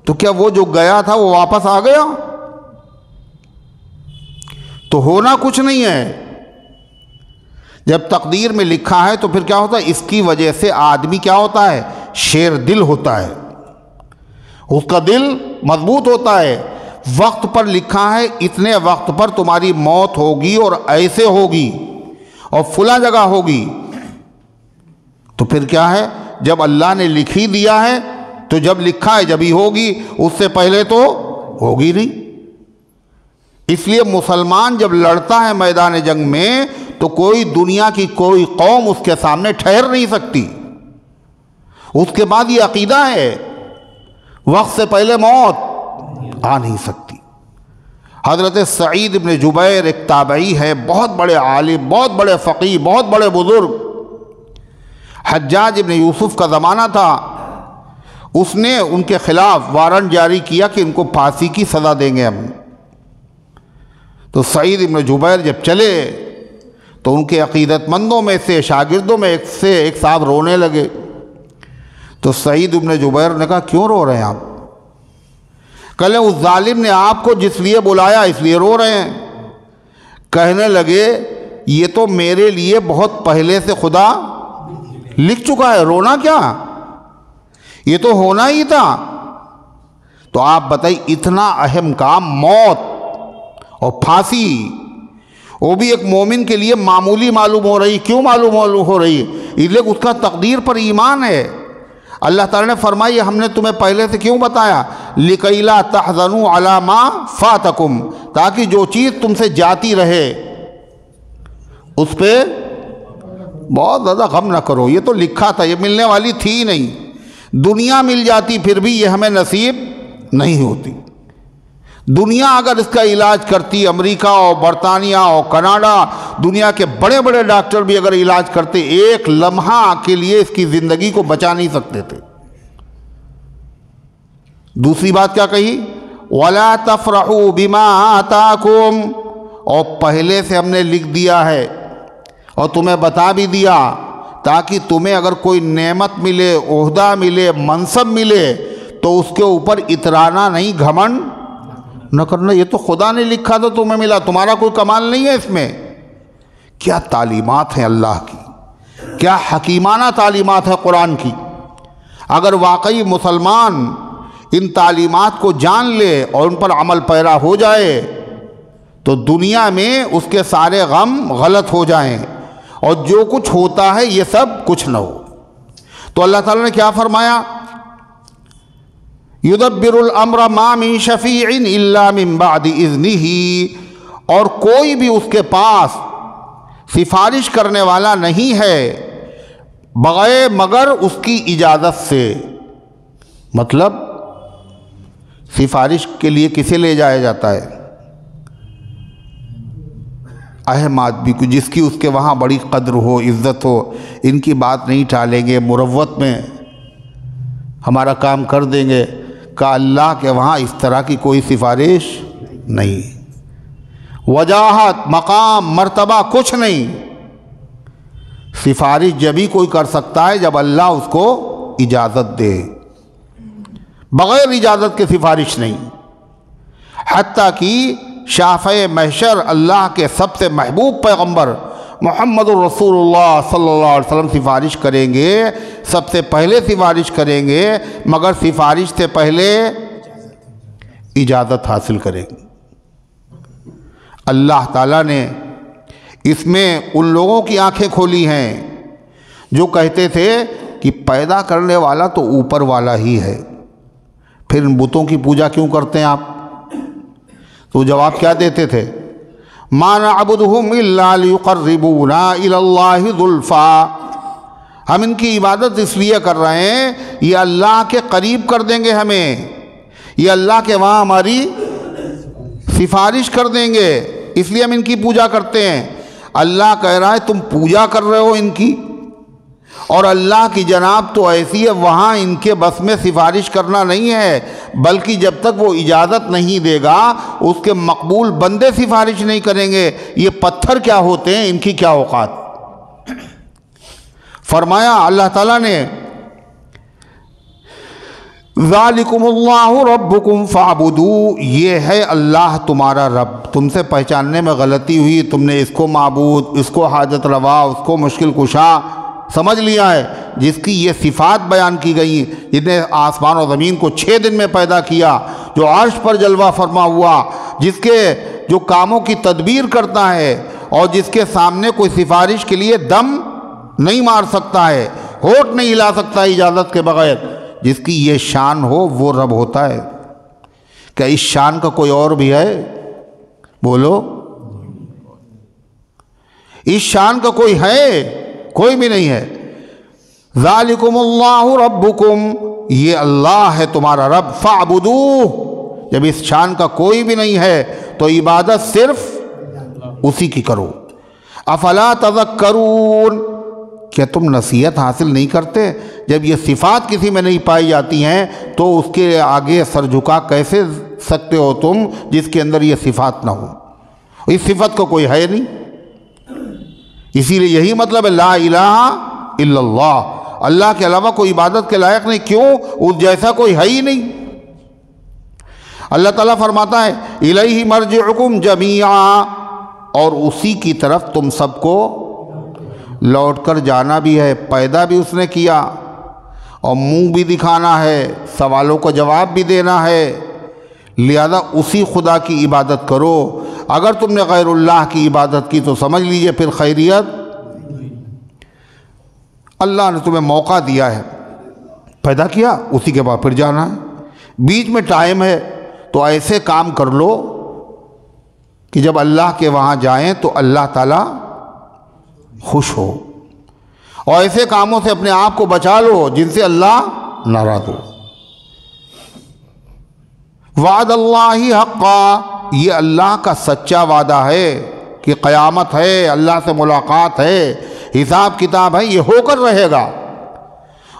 تو کیا وہ جو گیا تھا وہ واپس آ گیا؟ تو ہونا کچھ نہیں ہے۔ جب تقدیر میں لکھا ہے تو پھر کیا ہوتا ہے؟ اس کی وجہ سے آدمی کیا ہوتا ہے؟ شیر دل ہوتا ہے، اس کا دل مضبوط ہوتا ہے۔ وقت پر لکھا ہے اتنے وقت پر تمہاری موت ہوگی اور ایسے ہوگی اور فلاں جگہ ہوگی، تو پھر کیا ہے؟ جب اللہ نے لکھ ہی دیا ہے تو جب لکھا ہے جب ہی ہوگی، اس سے پہلے تو ہوگی نہیں۔ اس لیے مسلمان جب لڑتا ہے میدان جنگ میں تو کوئی دنیا کی کوئی قوم اس کے سامنے ٹھہر نہیں سکتی۔ اس کے بعد یہ عقیدہ ہے وقت سے پہلے موت آ نہیں سکتی۔ حضرت سعید ابن جبیر ایک تابعی ہے، بہت بڑے عالم، بہت بڑے فقیہ، بہت بڑے بزرگ۔ حجاج ابن یوسف کا زمانہ تھا، اس نے ان کے خلاف وارنٹ جاری کیا کہ ان کو پھانسی کی سزا دیں گے ہم۔ تو سعید ابن جبیر جب چلے تو ان کے عقیدت مندوں میں سے شاگردوں میں ایک صاحب رونے لگے۔ تو سعید ابن جبیر نے کہا کیوں رو رہے ہیں آپ؟ کہلے اس ظالم نے آپ کو جس لیے بلایا اس لیے رو رہے ہیں۔ کہنے لگے یہ تو میرے لیے بہت پہلے سے خدا لکھ چکا ہے، رونا کیا، یہ تو ہونا ہی تھا۔ تو آپ بتائیے اتنا اہم کام، موت اور پھانسی، وہ بھی ایک مومن کے لیے معمولی معلوم ہو رہی۔ کیوں معلوم ہو رہی ہے؟ اس لیے اس کا تقدیر پر ایمان ہے۔ اللہ تعالیٰ نے فرمائی ہم نے تمہیں پہلے سے کیوں بتایا؟ لِكَيْ لَا تَحْزَنُوا عَلَى مَا فَاتَكُمْ، تاکہ جو چیز تم سے جاتی رہے اس پہ بہت زیادہ غم نہ کرو۔ یہ تو لکھا تھا، یہ ملنے والی تھی نہیں۔ دنیا مل جاتی پھر بھی یہ ہمیں نصیب نہیں ہوتی۔ دنیا اگر اس کا علاج کرتی، امریکہ اور برطانیہ اور کینیڈا، دنیا کے بڑے بڑے ڈاکٹر بھی اگر علاج کرتے، ایک لمحہ کے لیے اس کی زندگی کو بچا نہیں سکتے تھے۔ دوسری بات کیا کہی؟ وَلَا تَفْرَحُوا بِمَا آتَاكُمْ، اور پہلے سے ہم نے لکھ دیا ہے اور تمہیں بتا بھی دیا، تاکہ تمہیں اگر کوئی نعمت ملے، عہدہ ملے، منصب ملے تو اس کے اوپر اترانا نہیں، گھمنڈ نہ کرنا۔ یہ تو خدا نے لکھا تو تمہیں ملا، تمہارا کوئی کمال نہیں ہے اس میں۔ کیا تعلیمات ہیں اللہ کی، کیا حکیمانہ تعلیمات ہیں قرآن کی۔ اگر واقعی مسلمان ان تعلیمات کو جان لے اور ان پر عمل پیرا ہو جائے تو دنیا میں اس کے سارے غم غلط ہو جائیں اور جو کچھ ہوتا ہے یہ سب کچھ نہ ہو۔ تو اللہ تعالیٰ نے کیا فرمایا؟ یدبر الامر ما من شفیع الا من بعد اذنہ، اور کوئی بھی اس کے پاس سفارش کرنے والا نہیں ہے بغیر مگر اس کی اجازت سے۔ مطلب سفارش کے لیے کسے لے جایا جاتا ہے؟ اہم آدمی کو، جس کی اس کے وہاں بڑی قدر ہو، عزت ہو۔ ان کی بات نہیں ٹالیں گے، مروت میں ہمارا کام کر دیں گے۔ کہ اللہ کے وہاں اس طرح کی کوئی سفارش نہیں، وجاہت، مقام، مرتبہ کچھ نہیں۔ سفارش جبھی کوئی کر سکتا ہے جب اللہ اس کو اجازت دے، بغیر اجازت کے سفارش نہیں۔ حتیٰ کہ شافع محشر اللہ کے سب سے محبوب پیغمبر محمد الرسول اللہ صلی اللہ علیہ وسلم سفارش کریں گے، سب سے پہلے سفارش کریں گے، مگر سفارش سے پہلے اجازت حاصل کریں گے۔ اللہ تعالیٰ نے اس میں ان لوگوں کی آنکھیں کھولی ہیں جو کہتے تھے کہ پیدا کرنے والا تو اوپر والا ہی ہے، پھر ان بتوں کی پوجا کیوں کرتے ہیں آپ؟ تو جواب کیا دیتے تھے؟ ما نعبدهم الا ليقربونا الى الله زلفى، ہم ان کی عبادت اس لیے کر رہے ہیں یہ اللہ کے قریب کر دیں گے ہمیں، یہ اللہ کے وہاں ہماری سفارش کر دیں گے، اس لیے ہم ان کی پوجا کرتے ہیں۔ اللہ کہہ رہا ہے تم پوجا کر رہے ہو ان کی، اور اللہ کی جناب تو ایسی ہے وہاں ان کے بس میں سفارش کرنا نہیں ہے، بلکہ جب تک وہ اجازت نہیں دے گا اس کے مقبول بندے سفارش نہیں کریں گے۔ یہ پتھر کیا ہوتے ہیں، ان کی کیا اوقات۔ فرمایا اللہ تعالیٰ نے ذالکم اللہ ربکم فاعبدوا، یہ ہے اللہ تمہارا رب۔ تم سے پہچاننے میں غلطی ہوئی، تم نے اس کو معبود، اس کو حاجت روا، اس کو مشکل کشا سمجھ لیا ہے، جس کی یہ صفات بیان کی گئی، جس نے آسمان و زمین کو 6 دن میں پیدا کیا، جو عرش پر جلوہ فرما ہوا، جس کے جو کاموں کی تدبیر کرتا ہے اور جس کے سامنے کوئی سفارش کے لیے دم نہیں مار سکتا ہے، ہونٹ نہیں ہلا سکتا اجازت کے بغیر، جس کی یہ شان ہو وہ رب ہوتا ہے۔ کیا اس شان کا کوئی اور بھی ہے؟ بولو، اس شان کا کوئی ہے؟ کوئی بھی نہیں ہے۔ ذالکم اللہ ربکم، یہ اللہ ہے تمہارا رب، فاعبدوہ، جب اس شان کا کوئی بھی نہیں ہے تو عبادت صرف اسی کی کرو۔ افلا تذکرون، کیا تم نصیحت حاصل نہیں کرتے؟ جب یہ صفات کسی میں نہیں پائی جاتی ہیں تو اس کے آگے سر جھکا کیسے سکتے ہو تم جس کے اندر یہ صفات نہ ہو؟ اس صفت کو کوئی ہے نہیں. اسی لیے یہی مطلب ہے لا الہ الا اللہ، اللہ کے علاوہ کوئی عبادت کے لائق نہیں. کیوں؟ اس جیسا کوئی ہے ہی نہیں. اللہ تعالیٰ فرماتا ہے الیہ مرجعکم جمیعا، اور اسی کی طرف تم سب کو لوٹ کر جانا بھی ہے. پیدا بھی اس نے کیا اور منہ بھی دکھانا ہے، سوالوں کا جواب بھی دینا ہے. لہذا اسی خدا کی عبادت کرو. اگر تم نے غیر اللہ کی عبادت کی تو سمجھ لیجئے پھر خیریت. اللہ نے تمہیں موقع دیا ہے، پیدا کیا، اسی کے بعد پھر جانا ہے. بیچ میں ٹائم ہے تو ایسے کام کر لو کہ جب اللہ کے وہاں جائیں تو اللہ تعالیٰ خوش ہو، اور ایسے کاموں سے اپنے آپ کو بچا لو جن سے اللہ ناراض ہو. وعد اللہ حقا، یہ اللہ کا سچا وعدہ ہے کہ قیامت ہے، اللہ سے ملاقات ہے، حساب کتاب ہے، یہ ہو کر رہے گا.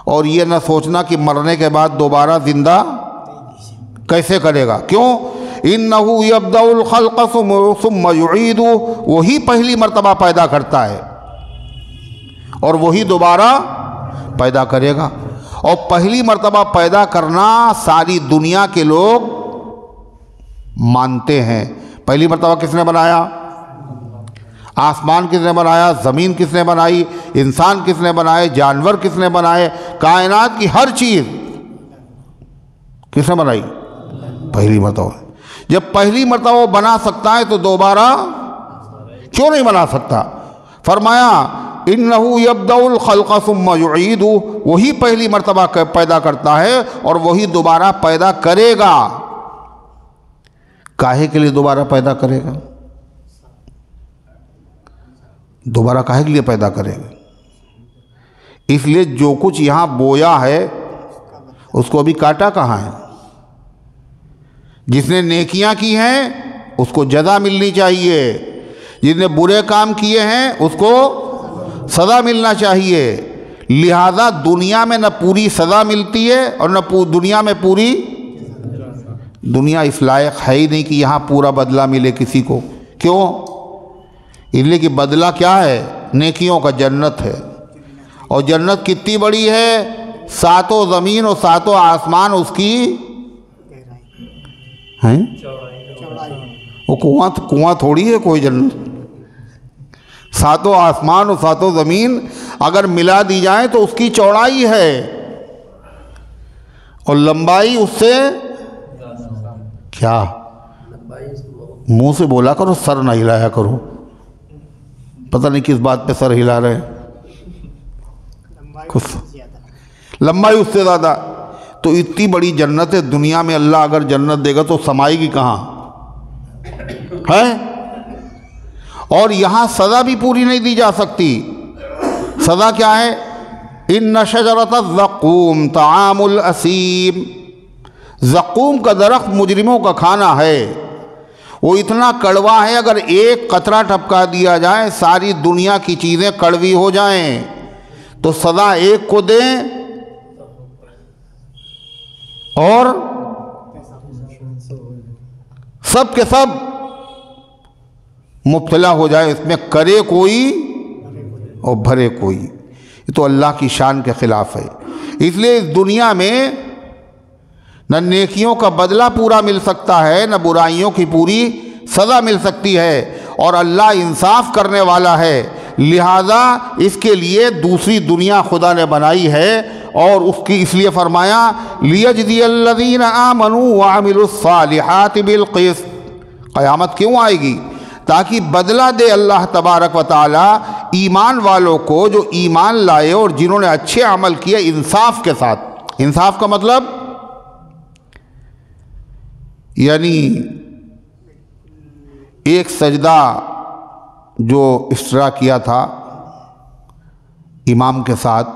اور یہ نہ سوچنا کہ مرنے کے بعد دوبارہ زندہ کیسے کرے گا. کیوں؟ انہ یبدأ الخلق ثم یعید، وہی پہلی مرتبہ پیدا کرتا ہے اور وہی دوبارہ پیدا کرے گا. اور پہلی مرتبہ پیدا کرنا ساری دنیا کے لوگ مانتے ہیں. پہلی مرتبہ کس نے بنایا؟ آسمان کس نے بنایا؟ زمین کس نے بنائی؟ انسان کس نے بنائے؟ جانور کس نے بنائے؟ کائنات کی ہر چیز کس نے بنائی؟ پہلی مرتبہ. جب پہلی مرتبہ وہ بنا سکتا ہے تو دوبارہ کیوں نہیں بنا سکتا؟ فرمایا انہ یبدأ الخلق ثم یعید، وہی پہلی مرتبہ پیدا کرتا ہے اور وہی دوبارہ پیدا کرے گا. کاہے کے لیے دوبارہ پیدا کرے گا؟ دوبارہ کاہے کے لیے پیدا کرے گا؟ اس لیے جو کچھ یہاں بویا ہے اس کو ابھی کاٹا کہاں ہے؟ جس نے نیکیاں کی ہیں اس کو جزا ملنی چاہیے، جس نے برے کام کیے ہیں اس کو سزا ملنا چاہیے. لہذا دنیا میں نہ پوری سزا ملتی ہے اور نہ دنیا میں پوری، دنیا اس لائق ہے ہی نہیں کہ یہاں پورا بدلہ ملے کسی کو. کیوں؟ اس لیے کہ بدلہ کیا ہے؟ نیکیوں کا جنت ہے. اور جنت کتنی بڑی ہے؟ 7 زمین اور 7 آسمان اس کی ہیں. وہ کنواں تھوڑی ہے کوئی جنت. 7 آسمان اور 7 زمین اگر ملا دی جائیں تو اس کی چوڑائی ہے اور لمبائی اس سے کیا؟ منہ سے بولا کرو، سر نہ ہلایا کرو. پتہ نہیں کس بات پہ سر ہلا رہے ہیں. لمبائی اس سے زیادہ. تو اتنی بڑی جنت ہے دنیا میں. اللہ اگر جنت دے گا تو سمائے گی کہاں ہے؟ اور یہاں سزا بھی پوری نہیں دی جا سکتی. سزا کیا ہے؟ ان شجرۃ الزقوم طعام الاثیم، زقوم کا درخت مجرموں کا کھانا ہے. وہ اتنا کڑوا ہے اگر ایک قطرہ ٹپکا دیا جائے ساری دنیا کی چیزیں کڑوی ہو جائیں. تو سزا ایک کو دیں اور سب کے سب مبتلا ہو جائے اس میں، کرے کوئی اور بھرے کوئی. یہ تو اللہ کی شان کے خلاف ہے. اس لیے اس دنیا میں نہ نیکیوں کا بدلہ پورا مل سکتا ہے نہ برائیوں کی پوری سزا مل سکتی ہے. اور اللہ انصاف کرنے والا ہے، لہذا اس کے لیے دوسری دنیا خدا نے بنائی ہے. اور اس لیے فرمایا لیجزی الذین آمنوا وعملوا الصالحات بالقسط. قیامت کیوں آئے گی؟ تاکہ بدلہ دے اللہ تبارک و تعالی ایمان والوں کو جو ایمان لائے اور جنہوں نے اچھے عمل کیے انصاف کے ساتھ. انصاف کا مطلب یعنی ایک سجدہ جو اشترا کیا تھا امام کے ساتھ،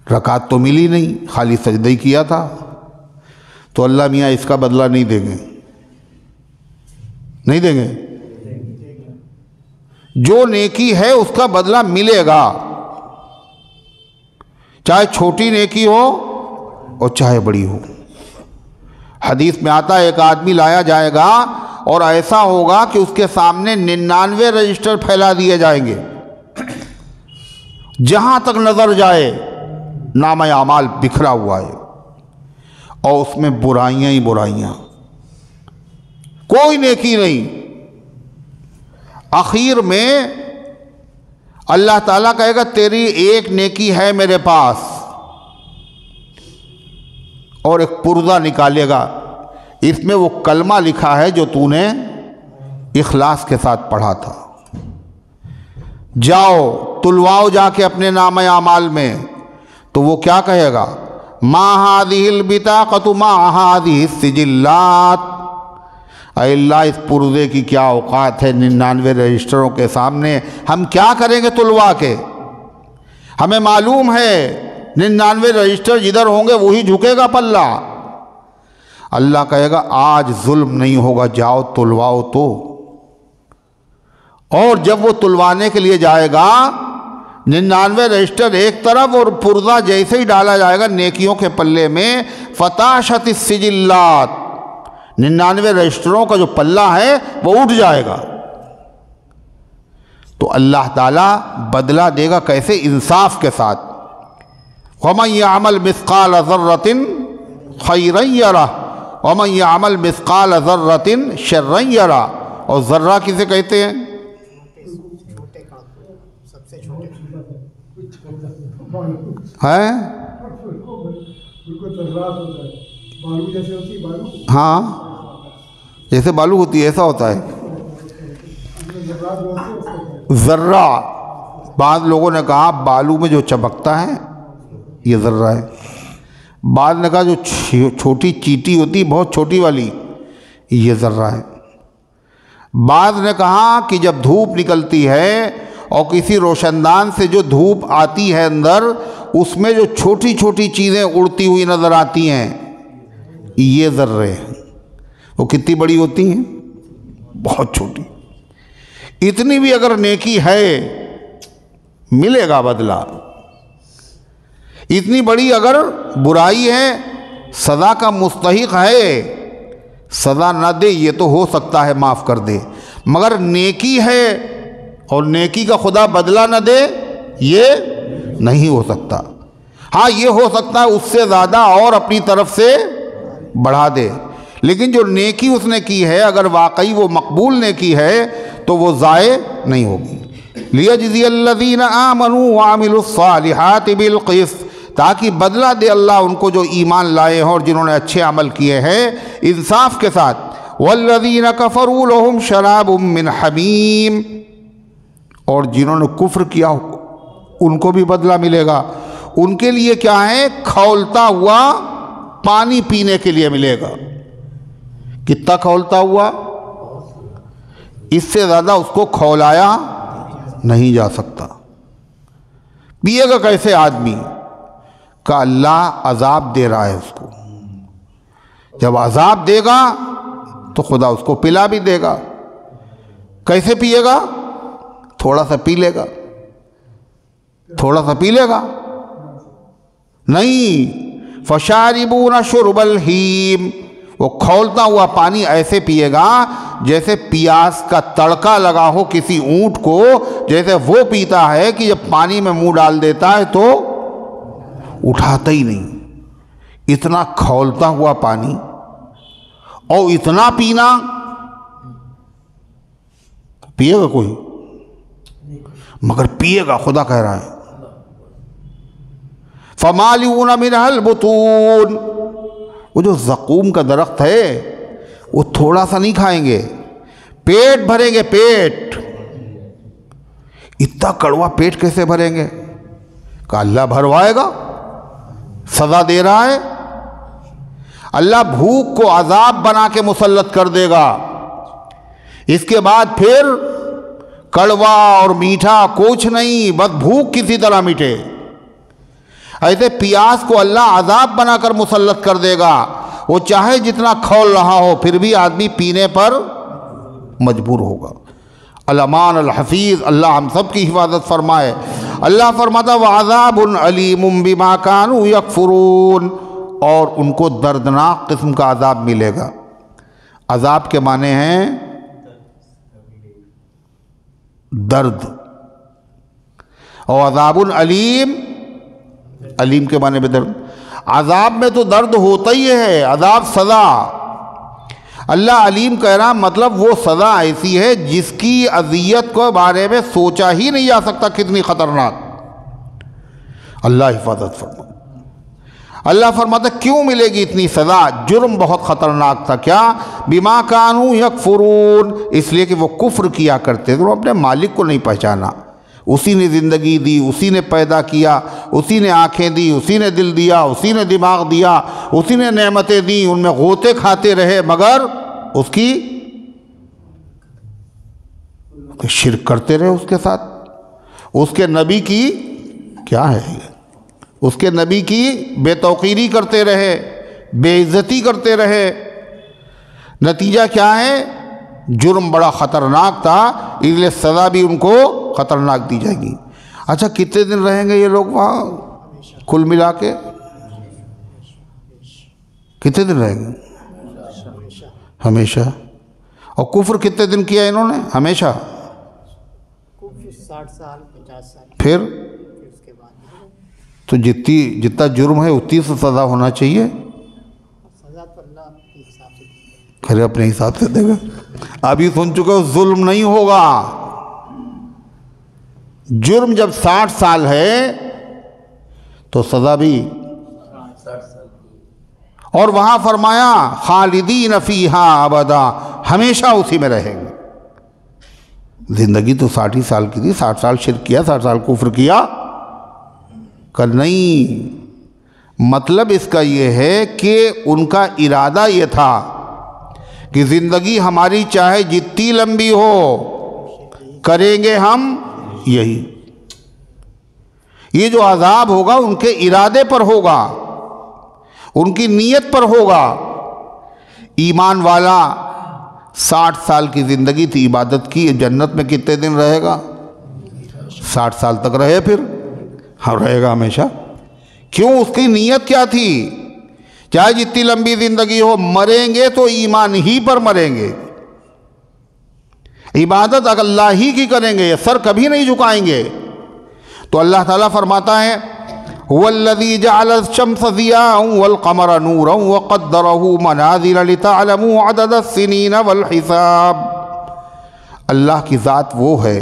رکعت تو ملی نہیں، خالی سجدہ ہی کیا تھا، تو اللہ میاں اس کا بدلہ نہیں دیں گے. نہیں دیں گے. جو نیکی ہے اس کا بدلہ ملے گا. چاہے چھوٹی نیکی ہو اور چاہے بڑی ہو۔ حدیث میں آتا ہے ایک آدمی لایا جائے گا اور ایسا ہوگا کہ اس کے سامنے 99 رجسٹر پھیلا دیے جائیں گے، جہاں تک نظر جائے نامہ اعمال بکھرا ہوا ہے، اور اس میں برائیاں ہی برائیاں، کوئی نیکی نہیں۔ آخر میں اللہ تعالیٰ کہے گا تیری ایک نیکی ہے میرے پاس، اور ایک پردہ نکالے گا، اس میں وہ کلمہ لکھا ہے جو تو نے اخلاص کے ساتھ پڑھا تھا، جاؤ تلواؤ جا کے اپنے نامہ اعمال میں۔ تو وہ کیا کہے گا؟ ما هذه البطاقة ما هذه السجلات، اے اللہ اس پردے کی کیا اوقات ہے 99 رجسٹروں کے سامنے، ہم کیا کریں گے تلوا کے؟ ہمیں معلوم ہے 99 رجسٹر جدھر ہوں گے وہی جھکے گا پلہ۔ اللہ کہے گا آج ظلم نہیں ہوگا، جاؤ تلواؤ تو۔ اور جب وہ تلوانے کے لیے جائے گا 99 رجسٹر ایک طرف اور پردہ جیسے ہی ڈالا جائے گا نیکیوں کے پلے میں، فتاشت السجلات، 99 رجسٹروں کا جو پلہ ہے وہ اٹھ جائے گا۔ تو اللہ تعالیٰ بدلہ دے گا کیسے؟ انصاف کے ساتھ۔ وَمَن يَعْمَلْ مِثْقَالَ ذَرَّةٍ خَيْرًا يَرَهُ وَمَن يَعْمَلْ مِثْقَالَ ذَرَّةٍ شَرًّا يَرَهُ۔ اور ذرہ کسے کہتے ہیں؟ ہاں جیسے بالو ہوتی ہے ایسا ہوتا ہے ذرہ۔ بعض لوگوں نے کہا بالو میں جو چمکتا ہے یہ ذرہ ہے، بعض نے کہا جو چھوٹی چیٹی ہوتی بہت چھوٹی والی یہ ذرہ ہے، بعض نے کہا کہ جب دھوپ نکلتی ہے اور کسی روشن دان سے جو دھوپ آتی ہے اندر، اس میں جو چھوٹی چھوٹی چیزیں اڑتی ہوئی نظر آتی ہیں یہ ذرے ہیں۔ وہ کتنی بڑی ہوتی ہیں؟ بہت چھوٹی۔ اتنی بھی اگر نیکی ہے ملے گا بدلہ، اتنی بڑی اگر برائی ہے سزا کا مستحق ہے، سزا نہ دے یہ تو ہو سکتا ہے معاف کر دے، مگر نیکی ہے اور نیکی کا خدا بدلہ نہ دے یہ نہیں ہو سکتا۔ ہاں یہ ہو سکتا ہے اس سے زیادہ اور اپنی طرف سے بڑھا دے، لیکن جو نیکی اس نے کی ہے اگر واقعی وہ مقبول نیکی ہے تو وہ ضائع نہیں ہوگی۔ لِيَجْزِيَ الَّذِينَ آمَنُوا وَعَمِلُوا الصَّالِحَاتِ بِالْقِسْطِ، تاکہ بدلہ دے اللہ ان کو جو ایمان لائے ہیں اور جنہوں نے اچھے عمل کیے ہیں انصاف کے ساتھ۔ وَالَّذِينَ كَفَرُوا لَهُمْ شَرَابٌ مِّنْ حَمِيمٍ، اور جنہوں نے کفر کیا ان کو بھی بدلہ ملے گا، ان کے لیے کیا ہے؟ کھولتا ہوا پانی پینے کے لیے ملے گا۔ کتنا کھولتا ہوا؟ اس سے زیادہ اس کو کھولایا نہیں جا سکتا۔ پیے گا کیسے آدمی؟ کہ اللہ عذاب دے رہا ہے اس کو، جب عذاب دے گا تو خدا اس کو پلا بھی دے گا۔ کیسے پیے گا؟ تھوڑا سا پی لے گا، تھوڑا سا پی لے گا نہیں۔ فَشَارِبُونَ شُرْبَ الْحِیمِ، وہ کھولتا ہوا پانی ایسے پیے گا جیسے پیاز کا تڑکا لگا ہو کسی اونٹ کو، جیسے وہ پیتا ہے کہ جب پانی میں منہ ڈال دیتا ہے تو اٹھاتا ہی نہیں، اتنا کھولتا ہوا پانی۔ اور اتنا پینا پیے گا کوئی؟ مگر پیے گا، خدا کہہ رہا ہے فَمَالِئُونَ مِنْهَا الْبُطُونَ۔ وہ جو زقوم کا درخت ہے وہ تھوڑا سا نہیں کھائیں گے، پیٹ بھریں گے، پیٹ۔ اتنا کڑوا پیٹ کیسے بھریں گے؟ کہ اللہ بھروائے گا، سزا دے رہا ہے۔ اللہ بھوک کو عذاب بنا کے مسلط کر دے گا، اس کے بعد پھر کڑوا اور میٹھا کچھ نہیں، بس بھوک کسی طرح مٹے۔ ایسے پیاس کو اللہ عذاب بنا کر مسلط کر دے گا، وہ چاہے جتنا کھول رہا ہو پھر بھی آدمی پینے پر مجبور ہوگا۔ الامان الحفیظ، اللہ ہم سب کی حفاظت فرمائے۔ اللہ فرماتا وعذاب علیم بما کانوا یکفرون، اور ان کو دردناک قسم کا عذاب ملے گا۔ عذاب کے معنی ہیں درد، اور عذاب علیم، علیم کے معنی میں درد۔ عذاب میں تو درد ہوتا ہی ہے، عذاب سزا۔ اللہ علیم کہہ رہا مطلب وہ سزا ایسی ہے جس کی اذیت کو بارے میں سوچا ہی نہیں جا سکتا کتنی خطرناک۔ اللہ حفاظت فرما۔ اللہ فرماتا کیوں ملے گی اتنی سزا؟ جرم بہت خطرناک تھا، کیا؟ بما کانوا یکفرون، اس لیے کہ وہ کفر کیا کرتے تھے، وہ اپنے مالک کو نہیں پہچانا۔ اسی نے زندگی دی، اسی نے پیدا کیا، اسی نے آنکھیں دی، اسی نے دل دیا، اسی نے دماغ دیا، اسی نے نعمتیں دیں، ان میں غوطے کھاتے رہے، مگر اس کی شرک کرتے رہے اس کے ساتھ۔ اس کے نبی کی کیا ہے یہ؟ اس کے نبی کی بے توقیری کرتے رہے، بے عزتی کرتے رہے۔ نتیجہ کیا ہے؟ جرم بڑا خطرناک تھا، اس لیے سزا بھی ان کو خطرناک دی جائے گی۔ اچھا کتنے دن رہیں گے یہ لوگ وہاں کل ملا کے؟ کتنے دن رہیں گے؟ ہمیشہ۔ اور کفر کتنے دن کیا انہوں نے؟ ہمیشہ۔ 60 سال 50 سال پھر اس کے بعد تو جتنا جرم ہے اتنی سے سزا ہونا چاہیے۔ سزا تو اللہ کے حساب سے دی۔ کھرے اپنے حساب سے دے گا۔ ابھی سن چکے ہو ظلم نہیں ہوگا۔ جرم جب 60 سال ہے تو سزا بھی، اور وہاں فرمایا خالدین فیہا ابدا، ہمیشہ اسی میں رہیں گے۔ زندگی تو 60 ہی سال کی تھی، 60 سال شرک کیا، 60 سال کفر کیا کر نہیں۔ مطلب اس کا یہ ہے کہ ان کا ارادہ یہ تھا کہ زندگی ہماری چاہے جتنی لمبی ہو کریں گے ہم یہی۔ یہ جو عذاب ہوگا ان کے ارادے پر ہوگا، ان کی نیت پر ہوگا۔ ایمان والا 60 سال کی زندگی تھی عبادت کی، جنت میں کتنے دن رہے گا؟ 60 سال تک رہے، پھر ہاں رہے گا ہمیشہ۔ کیوں؟ اس کی نیت کیا تھی؟ چاہے جتنی لمبی زندگی ہو، مریں گے تو ایمان ہی پر مریں گے، عبادت اللہ ہی کی کریں گے، سر کبھی نہیں جھکائیں گے۔ تو اللہ تعالیٰ فرماتا ہے هو الذي جعل الشمس ضياء والقمر نورا وقدره منازل لتعلموا عدد السنين والحساب۔ اللہ کی ذات وہ ہے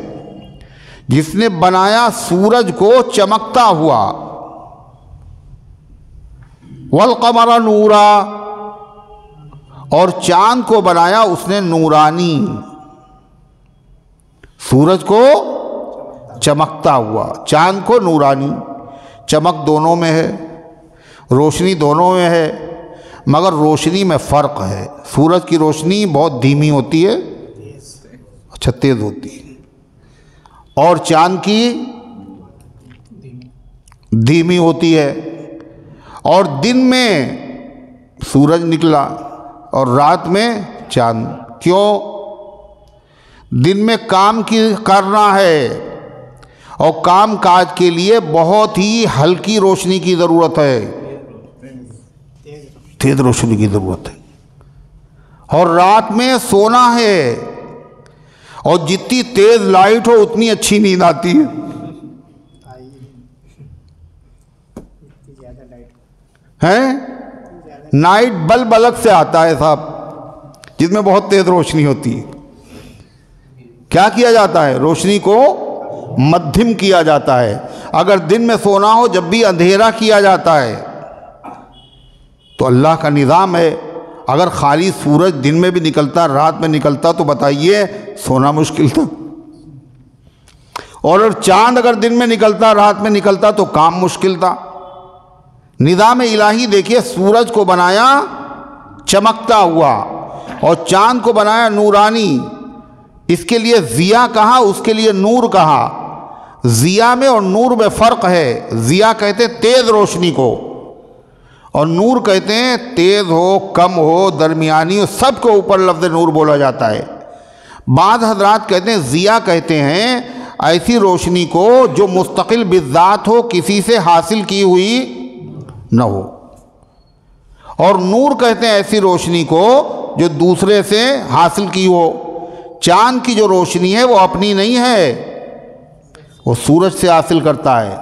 جس نے بنایا سورج کو چمکتا ہوا، والقمر نورا، اور چاند کو بنایا اس نے نورانی، سورج کو چمکتا ہوا، چاند کو نورانی۔ چمک دونوں میں ہے، روشنی دونوں میں ہے، مگر روشنی میں فرق ہے۔ سورج کی روشنی بہت دھیمی ہوتی ہے، اچھا تیز ہوتی ہے، اور چاند کی دھیمی ہوتی ہے۔ اور دن میں سورج نکلا اور رات میں چاند۔ کیوں؟ دن میں کام کرنا ہے، اور کام کاج کے لیے بہت ہی ہلکی روشنی کی ضرورت ہے، تیز روشنی کی ضرورت ہے۔ اور رات میں سونا ہے، اور جتنی تیز لائٹ ہو اتنی اچھی نیند آتی ہے۔ نائٹ بلب الگ سے آتا ہے صاحب، جس میں بہت تیز روشنی ہوتی ہے۔ کیا کیا جاتا ہے؟ روشنی کو مدھم کیا جاتا ہے۔ اگر دن میں سونا ہو جب بھی اندھیرا کیا جاتا ہے۔ تو اللہ کا نظام ہے، اگر خالی سورج دن میں بھی نکلتا رات میں نکلتا تو بتائیے سونا مشکل تھا، اور چاند اگر دن میں نکلتا رات میں نکلتا تو کام مشکل تھا۔ نظام الہی دیکھیے، سورج کو بنایا چمکتا ہوا اور چاند کو بنایا نورانی۔ اس کے لیے ضیاء کہا، اس کے لیے نور کہا۔ ضیاء میں اور نور میں فرق ہے۔ ضیاء کہتے ہیں تیز روشنی کو، اور نور کہتے ہیں تیز ہو کم ہو درمیانی ہو، سب کو اوپر لفظ نور بولا جاتا ہے۔ بعض حضرات کہتے ہیں ضیاء کہتے ہیں ایسی روشنی کو جو مستقل بالذات ہو، کسی سے حاصل کی ہوئی نہ ہو، اور نور کہتے ہیں ایسی روشنی کو جو دوسرے سے حاصل کی ہو۔ چاند کی جو روشنی ہے وہ اپنی نہیں ہے، وہ سورج سے حاصل کرتا ہے،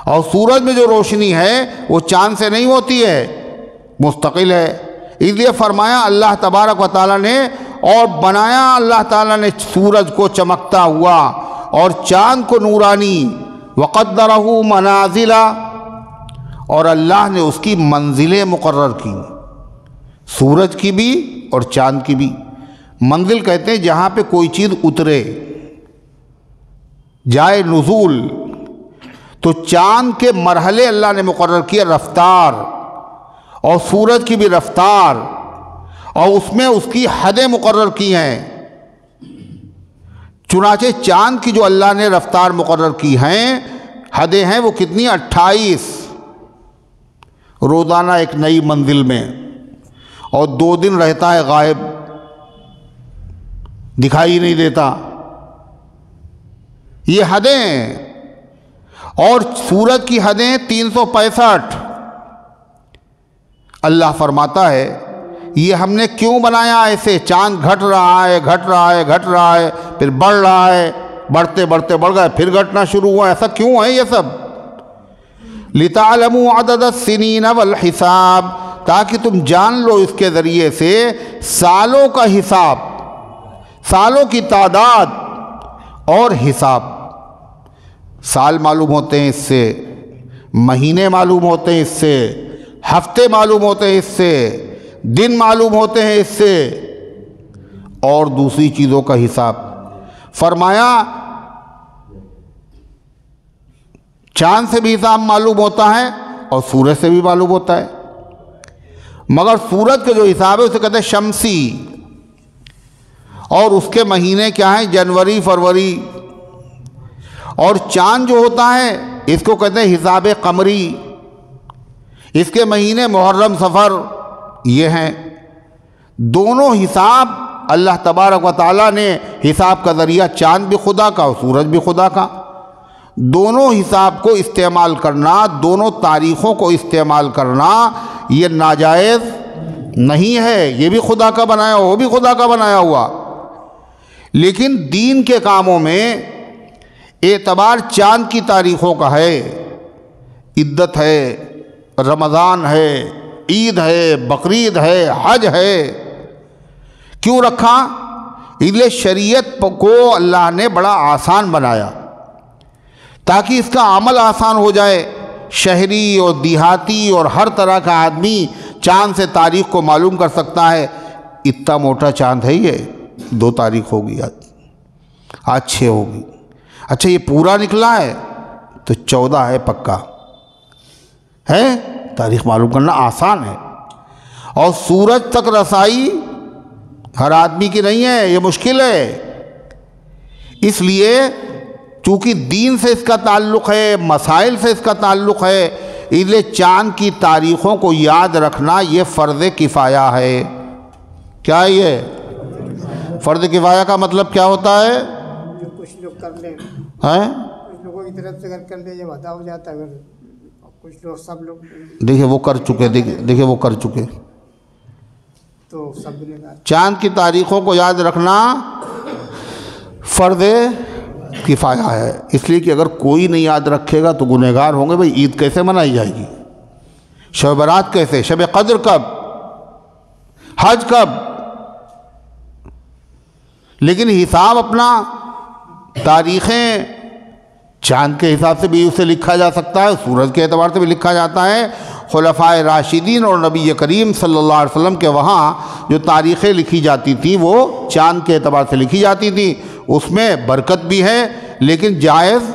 اور سورج میں جو روشنی ہے وہ چاند سے نہیں ہوتی ہے، مستقل ہے۔ اس لیے فرمایا اللہ تبارک و تعالیٰ نے، اور بنایا اللہ تعالیٰ نے سورج کو چمکتا ہوا اور چاند کو نورانی، وقدرہ منازل، اور اللہ نے اس کی منزلیں مقرر کی، سورج کی بھی اور چاند کی بھی۔ منزل کہتے ہیں جہاں پہ کوئی چیز اترے، جائے نزول، تو چاند کے مرحلے اللہ نے مقرر کیا، رفتار، اور سورج کی بھی رفتار، اور اس میں اس کی حدیں مقرر کی ہیں۔ چنانچہ چاند کی جو اللہ نے رفتار مقرر کی ہیں، حدیں ہیں، وہ کتنی؟ 28، روزانہ ایک نئی منزل میں، اور 2 دن رہتا ہے غائب، دکھائی نہیں دیتا، یہ حدیں۔ اور سورج کی حدیں 365۔ اللہ فرماتا ہے یہ ہم نے کیوں بنایا ایسے؟ چاند گھٹ رہا ہے، گھٹ رہا ہے، گھٹ رہا ہے، پھر بڑھ رہا ہے، بڑھتے بڑھتے بڑھ گئے، پھر گھٹنا شروع ہوا، ایسا کیوں ہے یہ سب؟ لِتَعْلَمُوا عَدَدَ السِّنِينَ وَالْحِسَابِ، تاکہ تم جان لو اس کے ذریعے سے سالوں کا حساب، سالوں کی تعداد اور حساب۔ سال معلوم ہوتے ہیں اس سے، مہینے معلوم ہوتے ہیں اس سے، ہفتے معلوم ہوتے ہیں اس سے، دن معلوم ہوتے ہیں اس سے، اور دوسری چیزوں کا حساب۔ فرمایا چاند سے بھی حساب معلوم ہوتا ہے اور سورج سے بھی معلوم ہوتا ہے، مگر سورج کا جو حساب ہے اسے کہتے ہیں شمسی، اور اس کے مہینے کیا ہیں؟ جنوری، فروری۔ اور چاند جو ہوتا ہے اس کو کہتے ہیں حساب قمری، اس کے مہینے محرم، صفر یہ ہیں۔ دونوں حساب اللہ تبارک و تعالیٰ نے، حساب کا ذریعہ چاند بھی خدا کا اور سورج بھی خدا کا، دونوں حساب کو استعمال کرنا، دونوں تاریخوں کو استعمال کرنا یہ ناجائز نہیں ہے، یہ بھی خدا کا بنایا ہوا، وہ بھی خدا کا بنایا ہوا۔ لیکن دین کے کاموں میں اعتبار چاند کی تاریخوں کا ہے، عدت ہے، رمضان ہے، عید ہے، بقرعید ہے، حج ہے۔ کیوں رکھا؟ اس لیے شریعت کو اللہ نے بڑا آسان بنایا تاکہ اس کا عمل آسان ہو جائے۔ شہری اور دیہاتی اور ہر طرح کا آدمی چاند سے تاریخ کو معلوم کر سکتا ہے۔ اتنا موٹا چاند ہے، یہ 2 تاریخ ہوگی، آج 6 ہوگی، اچھا یہ پورا نکلا ہے تو 14 ہے پکا ہے۔ تاریخ معلوم کرنا آسان ہے، اور سورج تک رسائی ہر آدمی کی نہیں ہے، یہ مشکل ہے۔ اس لیے چونکہ دین سے اس کا تعلق ہے، مسائل سے اس کا تعلق ہے، اس لیے چاند کی تاریخوں کو یاد رکھنا یہ فرض کفایہ ہے۔ کیا یہ فرض کفایہ کا مطلب کیا ہوتا ہے؟ کچھ لوگ کر لیں، کچھ لوگوں کی طرف سے اگر کر لیں یہ ادا ہو جاتا ہے، اگر کچھ لوگ، سب لوگ دیکھیں وہ کر چکے، دیکھیں وہ کر چکے۔ تو سب نے چاند کی تاریخوں کو یاد رکھنا فرض کفایہ ہے، اس لیے کہ اگر کوئی نہیں یاد رکھے گا تو گنہگار ہوں گے۔ بھئی عید کیسے منائی جائے گی؟ شب برات کیسے؟ شب قدر کب؟ حج کب؟ لیکن حساب اپنا، تاریخیں چاند کے حساب سے بھی اسے لکھا جا سکتا ہے، سورج کے اعتبار سے بھی لکھا جاتا ہے۔ خلفائے راشدین اور نبی کریم صلی اللہ علیہ وسلم کے وہاں جو تاریخیں لکھی جاتی تھیں وہ چاند کے اعتبار سے لکھی جاتی تھیں، اس میں برکت بھی ہے لیکن جائز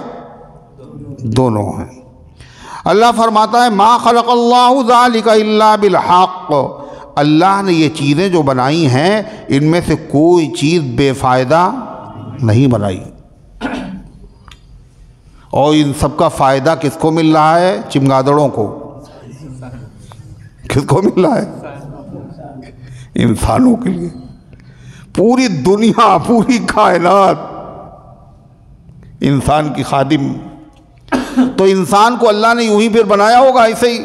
دونوں ہیں۔ اللہ فرماتا ہے ما خلق اللہ ذالک الا بالحق، اللہ نے یہ چیزیں جو بنائی ہیں ان میں سے کوئی چیز بے فائدہ نہیں بنائی، اور ان سب کا فائدہ کس کو مل رہا ہے؟ چمگادڑوں کو۔ کس کو مل رہا ہے؟ انسانوں کے لیے پوری دنیا، پوری کائنات انسان کی خادم. تو انسان کو اللہ نے یوں ہی پھر بنایا ہوگا ایسے ہی،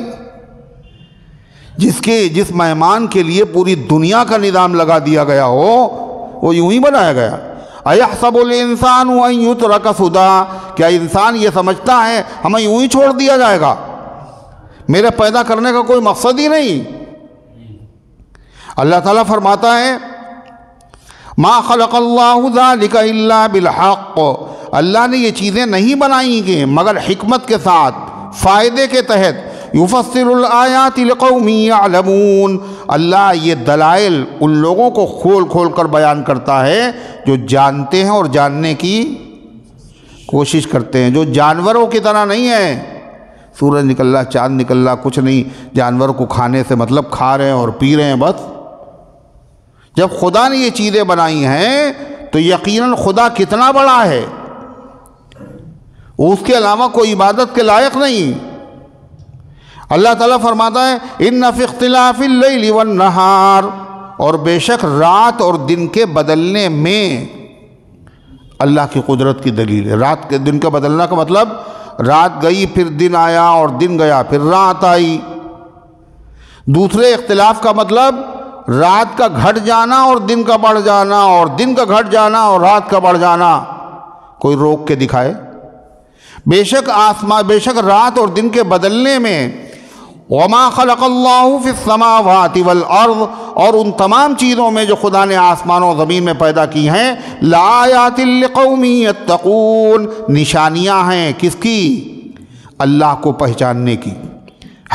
جس مہمان کے لیے پوری دنیا کا نظام لگا دیا گیا ہو، وہ یوں ہی بنایا گیا. اَيَحْسَبُ الْإِنسَانُ أَن يُتْرَكَ سُدًى، کیا انسان یہ سمجھتا ہے ہمیں یوں ہی چھوڑ دیا جائے گا؟ میرے پیدا کرنے کا کوئی مقصد ہی نہیں. اللہ تعالیٰ فرماتا ہے مَا خَلَقَ اللَّهُ ذَلِكَ إِلَّا بِالْحَقِّ، اللہ نے یہ چیزیں نہیں بنائی گے مگر حکمت کے ساتھ، فائدے کے تحت. يُفَصِّلُ الْآيَاتِ لِقَوْمٍ يَعْلَمُونَ، اللہ یہ دلائل ان لوگوں کو کھول کھول کر بیان کرتا ہے جو جانتے ہیں اور جاننے کی کوشش کرتے ہیں، جو جانوروں کی طرح نہیں ہیں. سورج نکل رہا، چاند نکل رہا، کچھ نہیں، جانور کو کھانے سے مطلب کھا رہے ہیں اور پی رہے ہیں بس. جب خدا نے یہ چیزیں بنائی ہیں تو یقیناً خدا کتنا بڑا ہے، اس کے علاوہ کوئی عبادت کے لائق نہیں. اللہ تعالیٰ فرماتا ہے اِنَّ فِي اخْتِلَافِ اللَّيْلِ وَالنَّهَارِ، اور بے شک رات اور دن کے بدلنے میں اللہ کی قدرت کی دلیل ہے. رات کے دن کا بدلنا کا مطلب رات گئی پھر دن آیا اور دن گیا پھر رات آئی. دوسرے اختلاف کا مطلب رات کا گھٹ جانا اور دن کا بڑھ جانا، اور دن کا گھٹ جانا اور رات کا بڑھ جانا. کوئی روک کے دکھائے. بے شک رات اور دن کے بدلنے میں وَمَا خَلَقَ اللَّهُ فِي السَّمَاوَاتِ وَالْأَرْضِ، اور ان تمام چیزوں میں جو خدا نے آسمان و زمین میں پیدا کی ہیں، لَآيَاتٍ لِقَوْمٍ يَتَّقُونَ، نشانیاں ہیں کس کی؟ اللہ کو پہچاننے کی.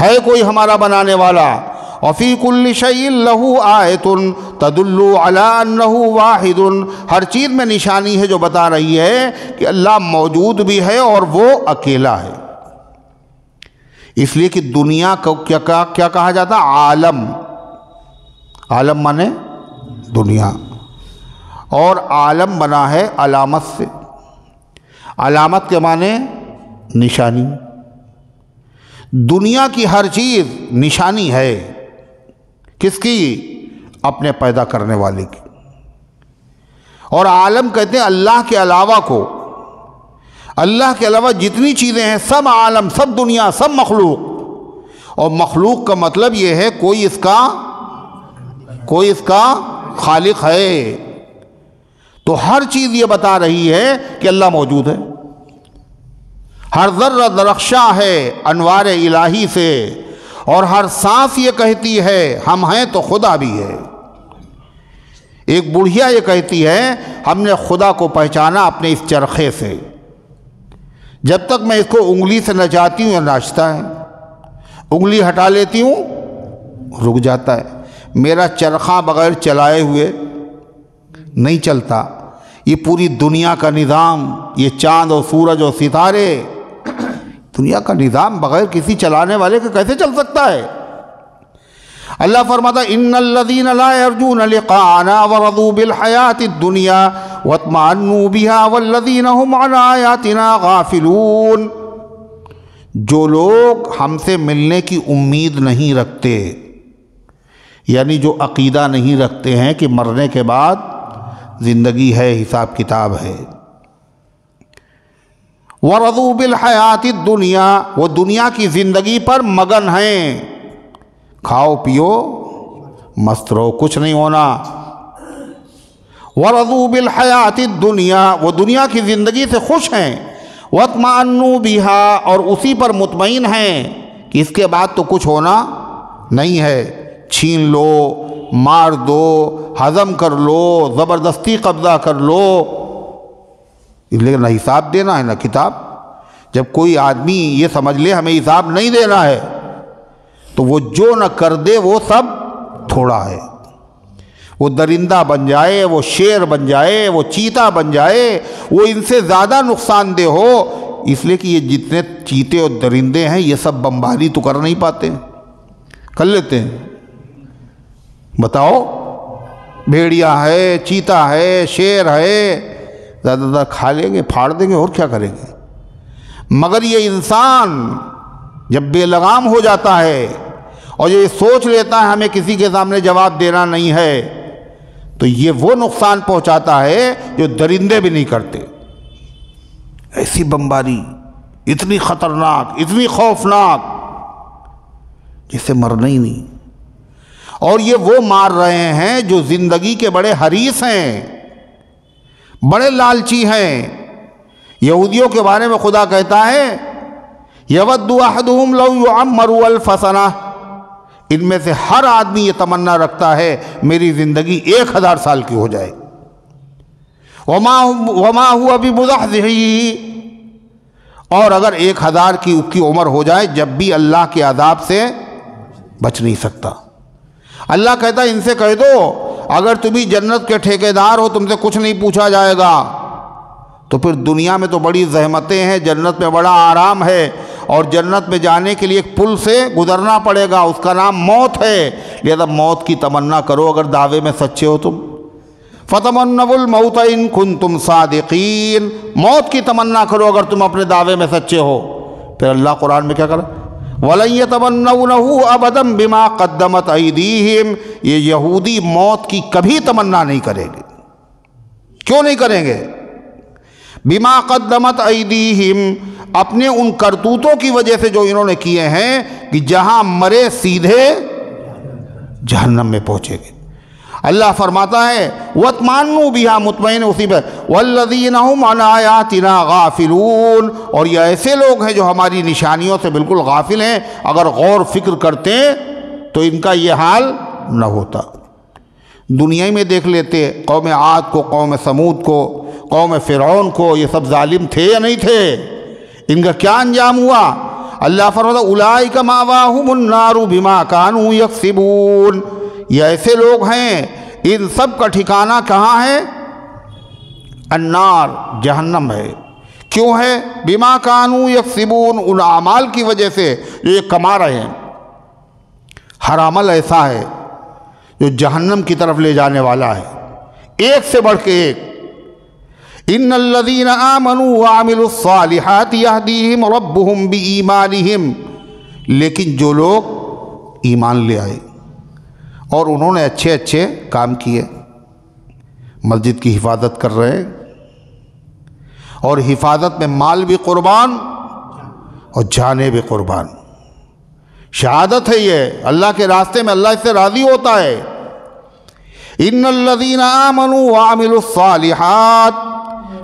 ہے کوئی ہمارا بنانے والا. وَفِي كُلِّ شَيْءٍ لَهُ آیَةٌ تَدُلُّ عَلَىٰ أَنَّهُ وَاحِدٌ، ہر چیز میں نشانی ہے جو بتا رہی ہے کہ اللہ موجود بھی ہے اور وہ اکیلا ہے. اس لیے کہ دنیا کو کیا کہا جاتا؟ عالم. عالم مانے دنیا، اور عالم بنا ہے علامت سے. علامت کے معنی نشانی. دنیا کی ہر چیز نشانی ہے. کس کی؟ اپنے پیدا کرنے والے کی. اور عالم کہتے ہیں اللہ کے علاوہ کو. اللہ کے علاوہ جتنی چیزیں ہیں سب عالم، سب دنیا، سب مخلوق. اور مخلوق کا مطلب یہ ہے کوئی اس کا خالق ہے. تو ہر چیز یہ بتا رہی ہے کہ اللہ موجود ہے. ہر ذرہ درخشاں ہے انوار الہی سے، اور ہر سانس یہ کہتی ہے ہم ہیں تو خدا بھی ہے. ایک بڑھیا یہ کہتی ہے ہم نے خدا کو پہچانا اپنے اس چرخے سے. جب تک میں اس کو انگلی سے نچاتی ہوں یا ناچتا ہے، انگلی ہٹا لیتی ہوں رک جاتا ہے. میرا چرخہ بغیر چلائے ہوئے نہیں چلتا. یہ پوری دنیا کا نظام، یہ چاند اور سورج اور ستارے، دنیا کا نظام بغیر کسی چلانے والے کے کیسے چل سکتا ہے؟ اللہ فرماتا ان الذین لا یرجون لقاءنا ورضوا بالحیاۃ الدنیا واطمأنوا بها والذین هم عن آیاتنا غافلون، جو لوگ ہم سے ملنے کی امید نہیں رکھتے، یعنی جو عقیدہ نہیں رکھتے ہیں کہ مرنے کے بعد زندگی ہے، حساب کتاب ہے. وَرَضُوا بِالْحَيَاةِ الدُّنْيَا، وہ دنیا کی زندگی پر مگن ہیں. کھاؤ پیو مست رہو، کچھ نہیں ہونا. وَرَضُوا بِالْحَيَاةِ الدُّنْيَا، وہ دنیا کی زندگی سے خوش ہیں. وَاطْمَأَنُّوا بِهَا، اور اسی پر مطمئن ہیں کہ اس کے بعد تو کچھ ہونا نہیں ہے. چھین لو، مار دو، ہضم کر لو، زبردستی قبضہ کر لو، لیکن نہ حساب دینا ہے نہ کتاب. جب کوئی آدمی یہ سمجھ لے ہمیں حساب نہیں دینا ہے تو وہ جو نہ کر دے وہ سب تھوڑا ہے. وہ درندہ بن جائے، وہ شیر بن جائے، وہ چیتا بن جائے، وہ ان سے زیادہ نقصان دہ ہو. اس لیے کہ یہ جتنے چیتے اور درندے ہیں یہ سب بمباری تو کر نہیں پاتے، کر لیتے ہیں. بتاؤ، بھیڑیا ہے، چیتا ہے، شیر ہے، زیادہ زیادہ کھا لیں گے، پھاڑ دیں گے اور کیا کریں گے. مگر یہ انسان جب بے لگام ہو جاتا ہے اور یہ سوچ لیتا ہے ہمیں کسی کے سامنے جواب دینا نہیں ہے، تو یہ وہ نقصان پہنچاتا ہے جو درندے بھی نہیں کرتے۔ ایسی بمباری اتنی خطرناک، اتنی خوفناک، جسے مرنا ہی نہیں۔ اور یہ وہ مار رہے ہیں جو زندگی کے بڑے حریص ہیں، بڑے لالچی ہیں۔ یہودیوں کے بارے میں خدا کہتا ہے یود احدہم لو یعمر الف سنہ، ان میں سے ہر آدمی یہ تمنا رکھتا ہے میری زندگی 1000 سال کی ہو جائے۔ وما هو بمزحزحہ، اور اگر 1000 کی اس کی عمر ہو جائے جب بھی اللہ کے عذاب سے بچ نہیں سکتا۔ اللہ کہتا ہے ان سے کہہ دو اگر تم ہی جنت کے ٹھیکیدار ہو، تم سے کچھ نہیں پوچھا جائے گا، تو پھر دنیا میں تو بڑی زحمتیں ہیں، جنت میں بڑا آرام ہے، اور جنت میں جانے کے لیے ایک پل سے گزرنا پڑے گا، اس کا نام موت ہے، لہذا موت کی تمنا کرو اگر دعوے میں سچے ہو تم۔ فَتَمَنَّوُا الْمَوْتَ إِن كُنتُمْ صَادِقِينَ، موت کی تمنا کرو اگر تم اپنے دعوے میں سچے ہو۔ پھر اللہ قرآن میں کیا کرے؟ وَلَن يَتَمَنَّوْنَهُ أَبَدًا بِمَا قَدَّمَتْ أَيْدِيهِمْ، یہ یہودی موت کی کبھی تمنا نہیں کریں گے۔ کیوں نہیں کریں گے؟ بِمَا قَدَّمَتْ أَيْدِيهِمْ، اپنے ان کرتوتوں کی وجہ سے جو انہوں نے کیے ہیں کہ جہاں مرے سیدھے جہنم میں پہنچے گے۔ اللہ فرماتا ہے وَاطْمَأَنُّوا بِهَا، مطمئن اسی پہ، وَالَّذِينَ هُمْ عَنْ آيَاتِنَا غَافِلُونَ، اور یہ ایسے لوگ ہیں جو ہماری نشانیوں سے بالکل غافل ہیں، اگر غور فکر کرتے تو ان کا یہ حال نہ ہوتا۔ دنیا میں دیکھ لیتے قوم عاد کو، قوم سمود کو، قوم فرعون کو، یہ سب ظالم تھے یا نہیں تھے؟ ان کا کیا انجام ہوا؟ اللہ فرماتا اولئک مأواہم النار بما کانوا یکسبون، یہ ایسے لوگ ہیں ان سب کا ٹھکانہ کہاں ہے؟ النار، جہنم ہے۔ کیوں ہے؟ بما کانوا یکسبون، ان اعمال کی وجہ سے جو یہ کما رہے ہیں۔ ہر عمل ایسا ہے جو جہنم کی طرف لے جانے والا ہے، ایک سے بڑھ کے ایک۔ ان الذین آمنوا وعملوا الصالحات یہدیہم ربہم بایمانہم، لیکن جو لوگ ایمان لے آئے اور انہوں نے اچھے اچھے کام کیے، مسجد کی حفاظت کر رہے ہیں، اور حفاظت میں مال بھی قربان اور جانیں بھی قربان، شہادت ہے یہ، اللہ کے راستے میں اللہ اس سے راضی ہوتا ہے۔ ان الذین آمنوا وعملوا الصالحات،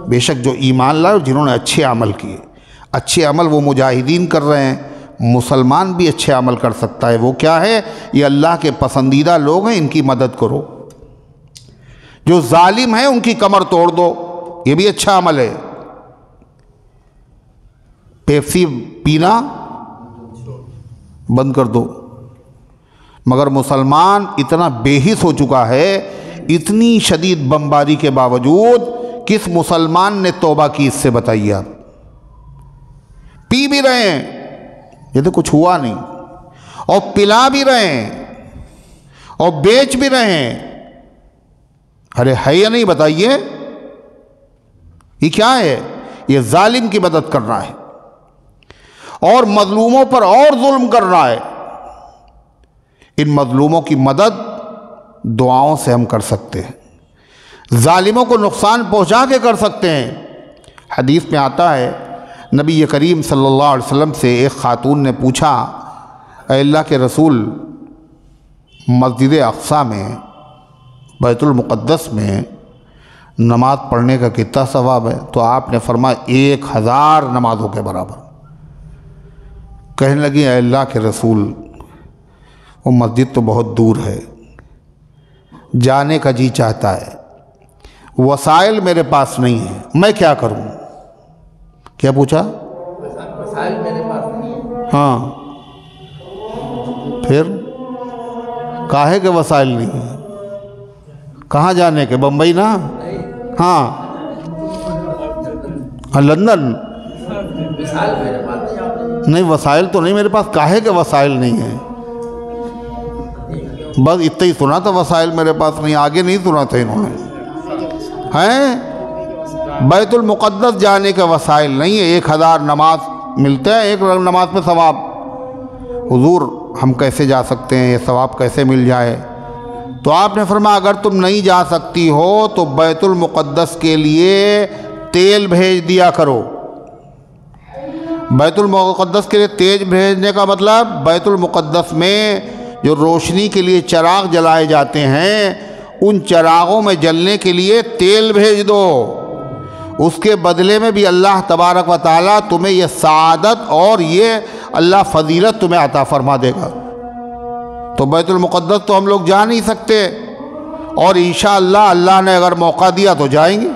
بے شک جو ایمان لائے اور جنہوں نے اچھے عمل کیے۔ اچھے عمل وہ مجاہدین کر رہے ہیں، مسلمان بھی اچھے عمل کر سکتا ہے۔ وہ کیا ہے؟ یہ اللہ کے پسندیدہ لوگ ہیں، ان کی مدد کرو۔ جو ظالم ہیں ان کی کمر توڑ دو، یہ بھی اچھا عمل ہے۔ پیپسی پینا بند کر دو۔ مگر مسلمان اتنا بے حس ہو چکا ہے، اتنی شدید بمباری کے باوجود کس مسلمان نے توبہ کی اس سے بتائیے آپ؟ پی بھی رہے ہیں، یہ تو کچھ ہوا نہیں، اور پلا بھی رہے ہیں اور بیچ بھی رہے ہیں۔ ارے ہے یا نہیں بتائیے؟ یہ کیا ہے؟ یہ ظالم کی مدد کرنا ہے اور مظلوموں پر اور ظلم کرنا ہے۔ ان مظلوموں کی مدد دعاؤں سے ہم کر سکتے ہیں، ظالموں کو نقصان پہنچا کے کر سکتے ہیں۔ حدیث میں آتا ہے نبی کریم صلی اللہ علیہ وسلم سے ایک خاتون نے پوچھا، اے اللہ کے رسول، مسجد اقصیٰ میں، بیت المقدس میں نماز پڑھنے کا کتنا ثواب ہے؟ تو آپ نے فرمایا 1000 نمازوں کے برابر۔ کہنے لگی اے اللہ کے رسول، وہ مسجد تو بہت دور ہے، جانے کا جی چاہتا ہے، وسائل میرے پاس نہیں ہیں، میں کیا کروں؟ کیا پوچھا؟ وسائل میرے پاس نہیں ہے۔ ہاں، پھر کاہے کے وسائل نہیں ہیں؟ کہاں جانے کے؟ بمبئی نا؟ ہاں، لندن؟ وسائل میرے پاس نہیں، وسائل تو نہیں میرے پاس، کاہے کے وسائل نہیں ہیں؟ بس اتنا ہی سنا تھا، وسائل میرے پاس نہیں، آگے نہیں سنا تھا انہوں نے۔ ہیں بیت المقدس جانے کے وسائل نہیں ہے، 1000 نماز ملتے ہیں، ایک نماز پہ ثواب۔ حضور ہم کیسے جا سکتے ہیں؟ یہ ثواب کیسے مل جائے؟ تو آپ نے فرمایا اگر تم نہیں جا سکتی ہو تو بیت المقدس کے لیے تیل بھیج دیا کرو۔ بیت المقدس کے لیے تیل بھیجنے کا مطلب بیت المقدس میں جو روشنی کے لیے چراغ جلائے جاتے ہیں ان چراغوں میں جلنے کے لیے تیل بھیج دو، اس کے بدلے میں بھی اللہ تبارک و تعالیٰ تمہیں یہ سعادت اور یہ اللہ فضیلت تمہیں عطا فرما دے گا۔ تو بیت المقدس تو ہم لوگ جا نہیں سکتے، اور انشاءاللہ اللہ نے اگر موقع دیا تو جائیں گے،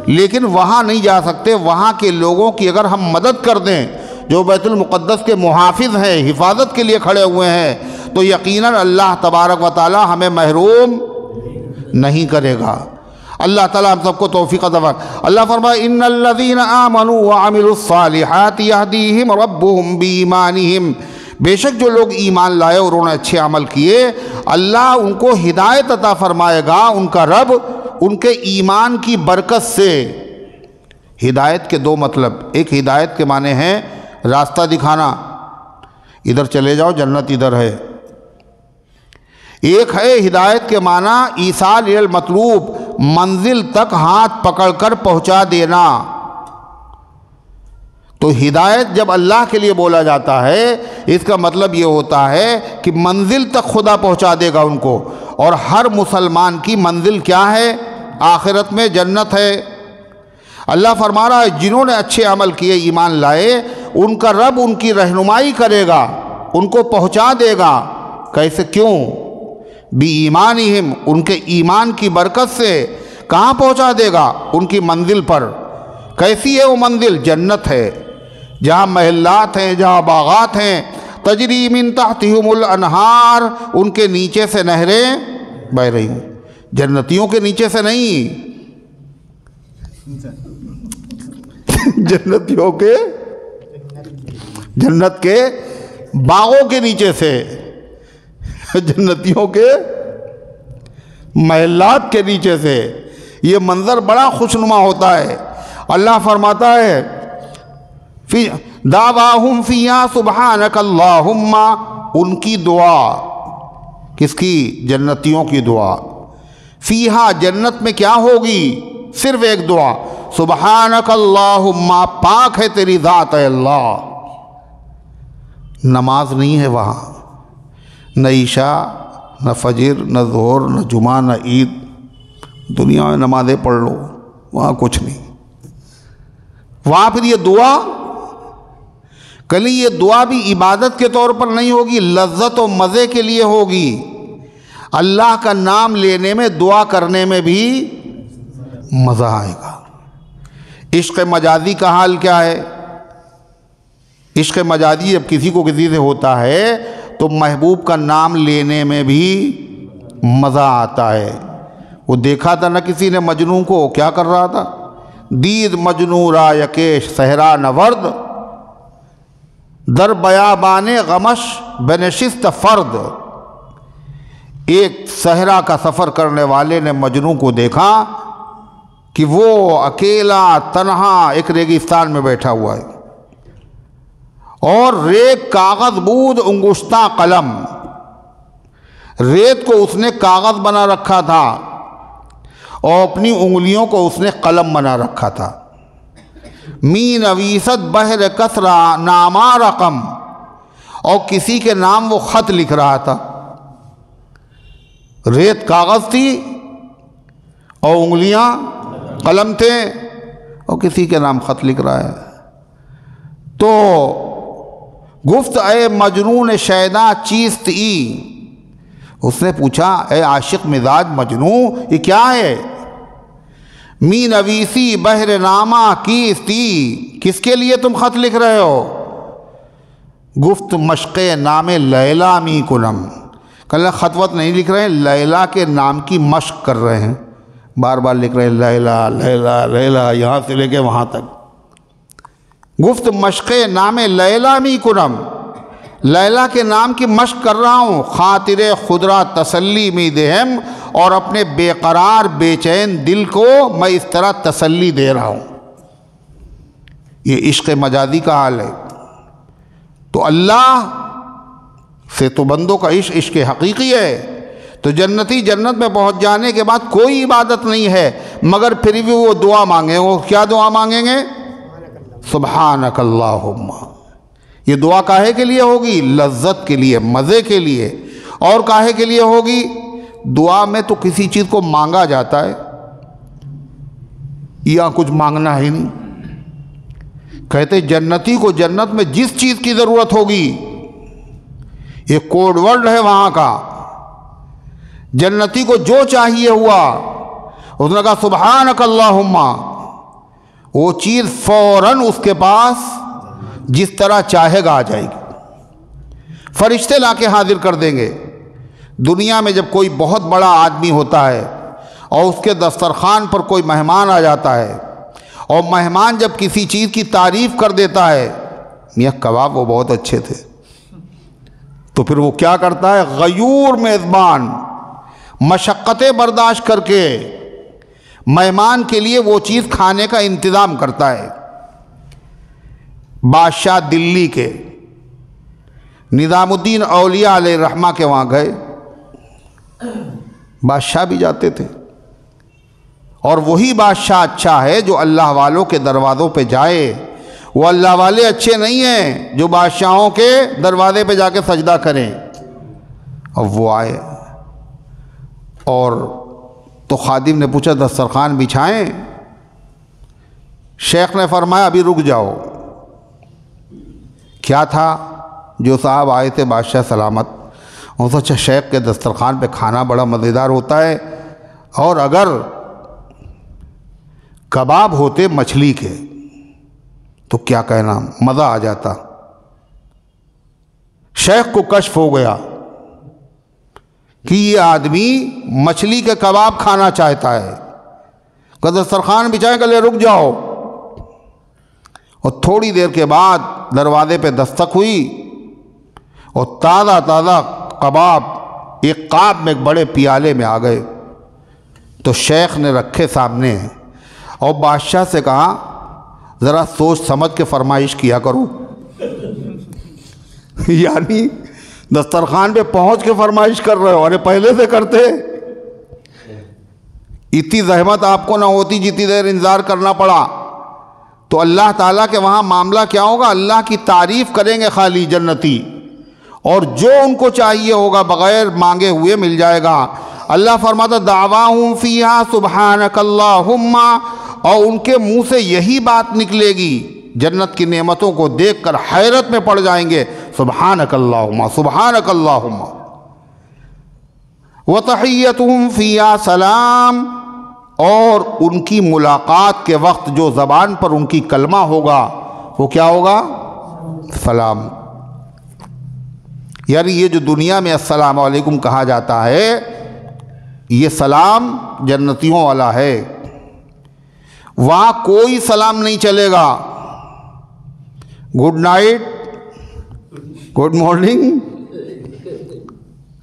لیکن وہاں نہیں جا سکتے۔ وہاں کے لوگوں کی اگر ہم مدد کر دیں جو بیت المقدس کے محافظ ہیں، حفاظت کے لیے کھڑے ہوئے ہیں، تو یقیناً اللہ تبارک و تعالیٰ ہمیں محروم نہیں کرے گا۔ اللہ تعالیٰ ہم سب کو توفیق عطا فرمائے۔ اللہ فرمائے ان الذین آمنوا وعملوا الصالحات یہدیہم ربہم بایمانہم، بے شک جو لوگ ایمان لائے اور انہوں نے اچھے عمل کیے، اللہ ان کو ہدایت عطا فرمائے گا، ان کا رب ان کے ایمان کی برکت سے۔ ہدایت کے دو مطلب، ایک ہدایت کے معنی ہیں راستہ دکھانا، ادھر چلے جاؤ جنت ادھر ہے، ایک ہے ہدایت کے معنی ایصال الی المطلوب، منزل تک ہاتھ پکڑ کر پہنچا دینا۔ تو ہدایت جب اللہ کے لیے بولا جاتا ہے اس کا مطلب یہ ہوتا ہے کہ منزل تک خدا پہنچا دے گا ان کو، اور ہر مسلمان کی منزل کیا ہے؟ آخرت میں جنت ہے۔ اللہ فرما رہا ہے جنہوں نے اچھے عمل کیے، ایمان لائے، ان کا رب ان کی رہنمائی کرے گا، ان کو پہنچا دے گا۔ کیسے؟ کیوں؟ بِایمانہم، ان کے ایمان کی برکت سے۔ کہاں پہنچا دے گا؟ ان کی منزل پر۔ کیسی ہے وہ منزل؟ جنت ہے، جہاں محلات ہیں، جہاں باغات ہیں، تجری من تحتہم الانہار، ان کے نیچے سے نہریں بہہ رہی ہوں۔ جنتیوں کے نیچے سے نہیں، جنتیوں کے، جنت کے باغوں کے نیچے سے، جنتیوں کے محلات کے نیچے سے۔ یہ منظر بڑا خوشنما ہوتا ہے۔ اللہ فرماتا ہے دعواہم فیہا سبحانک اللہم، ان کی دعا، کس کی؟ جنتیوں کی دعا۔ فیہا، جنت میں کیا ہوگی؟ صرف ایک دعا، سبحانک اللہم، پاک ہے تیری ذات ہے اللہ۔ نماز نہیں ہے وہاں، نہ عشاء، نہ فجر، نہ ظہر، نہ جمعہ، نہ عید۔ دنیا میں نمازیں پڑھ لو، وہاں کچھ نہیں۔ وہاں پھر یہ دعا، کلی یہ دعا بھی عبادت کے طور پر نہیں ہوگی، لذت و مزے کے لیے ہوگی۔ اللہ کا نام لینے میں، دعا کرنے میں بھی مزہ آئے گا۔ عشق مجازی کا حال کیا ہے؟ عشق مجازی جب کسی کو کسی سے ہوتا ہے تو محبوب کا نام لینے میں بھی مزہ آتا ہے۔ وہ دیکھا تھا نہ کسی نے مجنوں کو، کیا کر رہا تھا؟ دید مجنوں را یکیش صحرا نورد، در بیابان غمش بنشست فرد۔ ایک صحرا کا سفر کرنے والے نے مجنوں کو دیکھا کہ وہ اکیلا تنہا ایک ریگستان میں بیٹھا ہوا ہے، اور ریگ کاغذ بود انگشتہ قلم، ریت کو اس نے کاغذ بنا رکھا تھا اور اپنی انگلیوں کو اس نے قلم بنا رکھا تھا۔ می نویست بحر کسرا ناما رقم، اور کسی کے نام وہ خط لکھ رہا تھا۔ ریت کاغذ تھی اور انگلیاں قلم تھے، اور کسی کے نام خط لکھ رہا ہے۔ تو گفت اے مجنون شیدا چیست ای، اس نے پوچھا اے عاشق مزاج مجنوں یہ کیا ہے؟ می نویسی بحر نامہ کیستی، کس کے لیے تم خط لکھ رہے ہو؟ گفت مشق نام لیلا می کنم، کل خطوط نہیں لکھ رہے ہیں، لیلا کے نام کی مشق کر رہے ہیں، بار بار لکھ رہے ہیں لیلا لیلا لیلا، یہاں سے لے کے وہاں تک۔ گفت مشق نام لیلا می کنم، لیلا کے نام کی مشق کر رہا ہوں، خاطر خدرہ تسلی می دہم، اور اپنے بے قرار بے چین دل کو میں اس طرح تسلی دے رہا ہوں۔ یہ عشق مجازی کا حال ہے۔ تو اللہ سے تو بندوں کا عشق حقیقی ہے، تو جنتی جنت میں پہنچ جانے کے بعد کوئی عبادت نہیں ہے مگر پھر بھی وہ دعا مانگیں. وہ کیا دعا مانگیں گے؟ سبحانک اللہم. یہ دعا کاہے کے لیے ہوگی؟ لذت کے لیے، مزے کے لیے. اور کاہے کے لیے ہوگی؟ دعا میں تو کسی چیز کو مانگا جاتا ہے، یا کچھ مانگنا ہی نہیں. کہتے جنتی کو جنت میں جس چیز کی ضرورت ہوگی، یہ کوڈ ورڈ ہے وہاں کا، جنتی کو جو چاہیے ہوا اس نے کہا سبحانک اللہم، وہ چیز فوراً اس کے پاس جس طرح چاہے گا آ جائے گی. فرشتے لا کے حاضر کر دیں گے. دنیا میں جب کوئی بہت بڑا آدمی ہوتا ہے اور اس کے دسترخوان پر کوئی مہمان آ جاتا ہے، اور مہمان جب کسی چیز کی تعریف کر دیتا ہے، میاں کباب وہ بہت اچھے تھے، تو پھر وہ کیا کرتا ہے؟ غیور میزبان مشقتیں برداشت کر کے مہمان کے لیے وہ چیز کھانے کا انتظام کرتا ہے. بادشاہ دلی کے نظام الدین اولیاء علیہ الرحمہ کے وہاں گئے. بادشاہ بھی جاتے تھے، اور وہی بادشاہ اچھا ہے جو اللہ والوں کے دروازوں پہ جائے. وہ اللہ والے اچھے نہیں ہیں جو بادشاہوں کے دروازے پہ جا کے سجدہ کریں. اب وہ آئے اور تو خادم نے پوچھا دسترخوان بچھائیں؟ شیخ نے فرمایا ابھی رک جاؤ. کیا تھا؟ جو صاحب آئے تھے بادشاہ سلامت، انہوں نے سوچا شیخ کے دسترخوان پہ کھانا بڑا مزیدار ہوتا ہے، اور اگر کباب ہوتے مچھلی کے تو کیا کہنا، مزہ آ جاتا. شیخ کو کشف ہو گیا کہ یہ آدمی مچھلی کے کباب کھانا چاہتا ہے. کہ دسترخوان بچھائیں، کہ لے رک جاؤ. اور تھوڑی دیر کے بعد دروازے پہ دستک ہوئی اور تازہ تازہ کباب ایک قاب میں ایک بڑے پیالے میں آ گئے. تو شیخ نے رکھے سامنے اور بادشاہ سے کہا ذرا سوچ سمجھ کے فرمائش کیا کرو. یعنی دسترخوان پہ پہنچ کے فرمائش کر رہے ہو، ارے پہلے سے کرتے اتنی زحمت آپ کو نہ ہوتی جتنی دیر انتظار کرنا پڑا. تو اللہ تعالیٰ کے وہاں معاملہ کیا ہوگا؟ اللہ کی تعریف کریں گے خالی جنتی، اور جو ان کو چاہیے ہوگا بغیر مانگے ہوئے مل جائے گا. اللہ فرماتا دعواہم فیہا سبحانک اللہم، اور ان کے منہ سے یہی بات نکلے گی، جنت کی نعمتوں کو دیکھ کر حیرت میں پڑ جائیں گے، سبحانک اللہم سبحانک اللہم. وتحیتہم فیہا سلام، اور ان کی ملاقات کے وقت جو زبان پر ان کی کلمہ ہوگا وہ کیا ہوگا؟ سلام. یعنی یہ جو دنیا میں السلام علیکم کہا جاتا ہے، یہ سلام جنتیوں والا ہے. وہاں کوئی سلام نہیں چلے گا. گڈ نائٹ، گڈ مارننگ،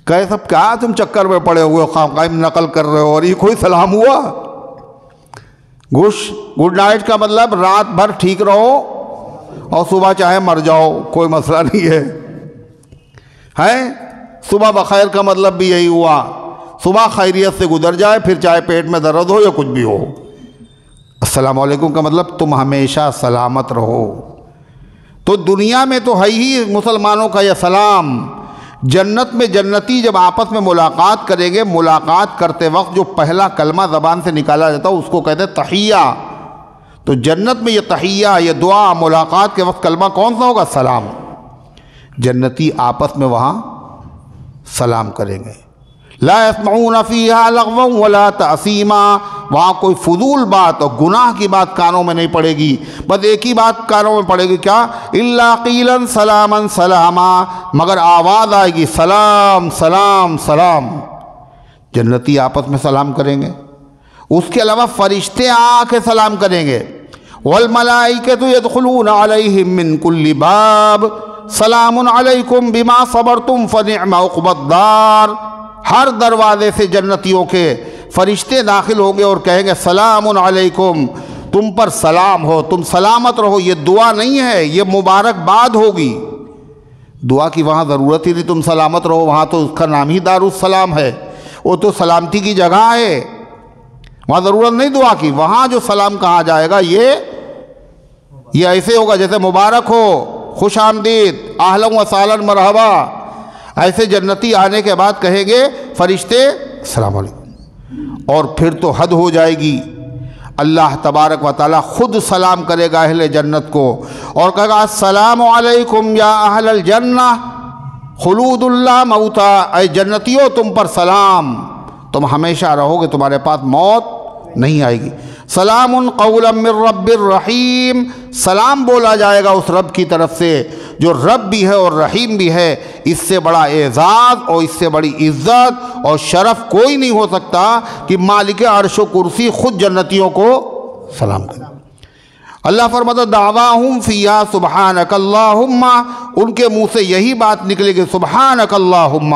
کہ سب کیا تم چکر میں پڑے ہوئے قائم نقل کر رہے ہو، اور یہ کوئی سلام ہوا؟ گڈ نائٹ کا مطلب رات بھر ٹھیک رہو اور صبح چاہے مر جاؤ، کوئی مسئلہ نہیں ہے. صبح بخیر کا مطلب بھی یہی ہوا، صبح خیریت سے گزر جائے، پھر چاہے پیٹ میں درد ہو یا کچھ بھی ہو. السلام علیکم کا مطلب تم ہمیشہ سلامت رہو. تو دنیا میں تو ہے ہی مسلمانوں کا یہ سلام. جنت میں جنتی جب آپس میں ملاقات کریں گے، ملاقات کرتے وقت جو پہلا کلمہ زبان سے نکالا جاتا ہے اس کو کہتے ہیں تحیہ. تو جنت میں یہ تحیہ، یہ دعا، ملاقات کے وقت کلمہ کون سا ہوگا؟ سلام. جنتی آپس میں وہاں سلام کریں گے. لا يسمعون فيها لغوا ولا تعصیما، وہاں کوئی فضول بات اور گناہ کی بات کانوں میں نہیں پڑے گی. بس ایک ہی بات کانوں میں پڑے گی، کیا؟ الا قیلا سلاما سلاما، مگر آواز آئے گی سلام سلام سلام. جنتی آپس میں سلام کریں گے. اس کے علاوہ فرشتے آ کے سلام کریں گے. والملائکۃ يدخلون علیہم من کل باب سلام علیکم بما صبرتم فنعم عقبی الدار. ہر دروازے سے جنتیوں کے فرشتے داخل ہوں گے اور کہیں گے سلام علیکم، تم پر سلام ہو، تم سلامت رہو. یہ دعا نہیں ہے، یہ مبارکباد ہوگی. دعا کی وہاں ضرورت ہی نہیں، تم سلامت رہو، وہاں تو اس کا نام ہی دار السلام ہے. وہ تو سلامتی کی جگہ ہے، وہاں ضرورت نہیں دعا کی. وہاں جو سلام کہا جائے گا یہ ایسے ہوگا جیسے مبارک ہو، خوش آمدید، اہلا و سہلا مرحبا. ایسے جنتی آنے کے بعد کہیں گے فرشتے السلام علیکم، اور پھر تو حد ہو جائے گی. اللہ تبارک و تعالی خود سلام کرے گا اہل جنت کو اور کہے گا السلام علیکم یا اہل الجنہ خلود اللہ موتا. اے جنتیوں تم پر سلام، تم ہمیشہ رہو گے، تمہارے پاس موت نہیں آئے گی. سلام قولا من رب الرحیم، سلام بولا جائے گا اس رب کی طرف سے جو رب بھی ہے اور رحیم بھی ہے. اس سے بڑا اعزاز اور اس سے بڑی عزت اور شرف کوئی نہیں ہو سکتا کہ مالک عرش و کرسی خود جنتیوں کو سلام کرے. اللہ فرماتا دعواہم فیہا سبحانک اللہم، ان کے منہ سے یہی بات نکلے گی سبحانک اللہم.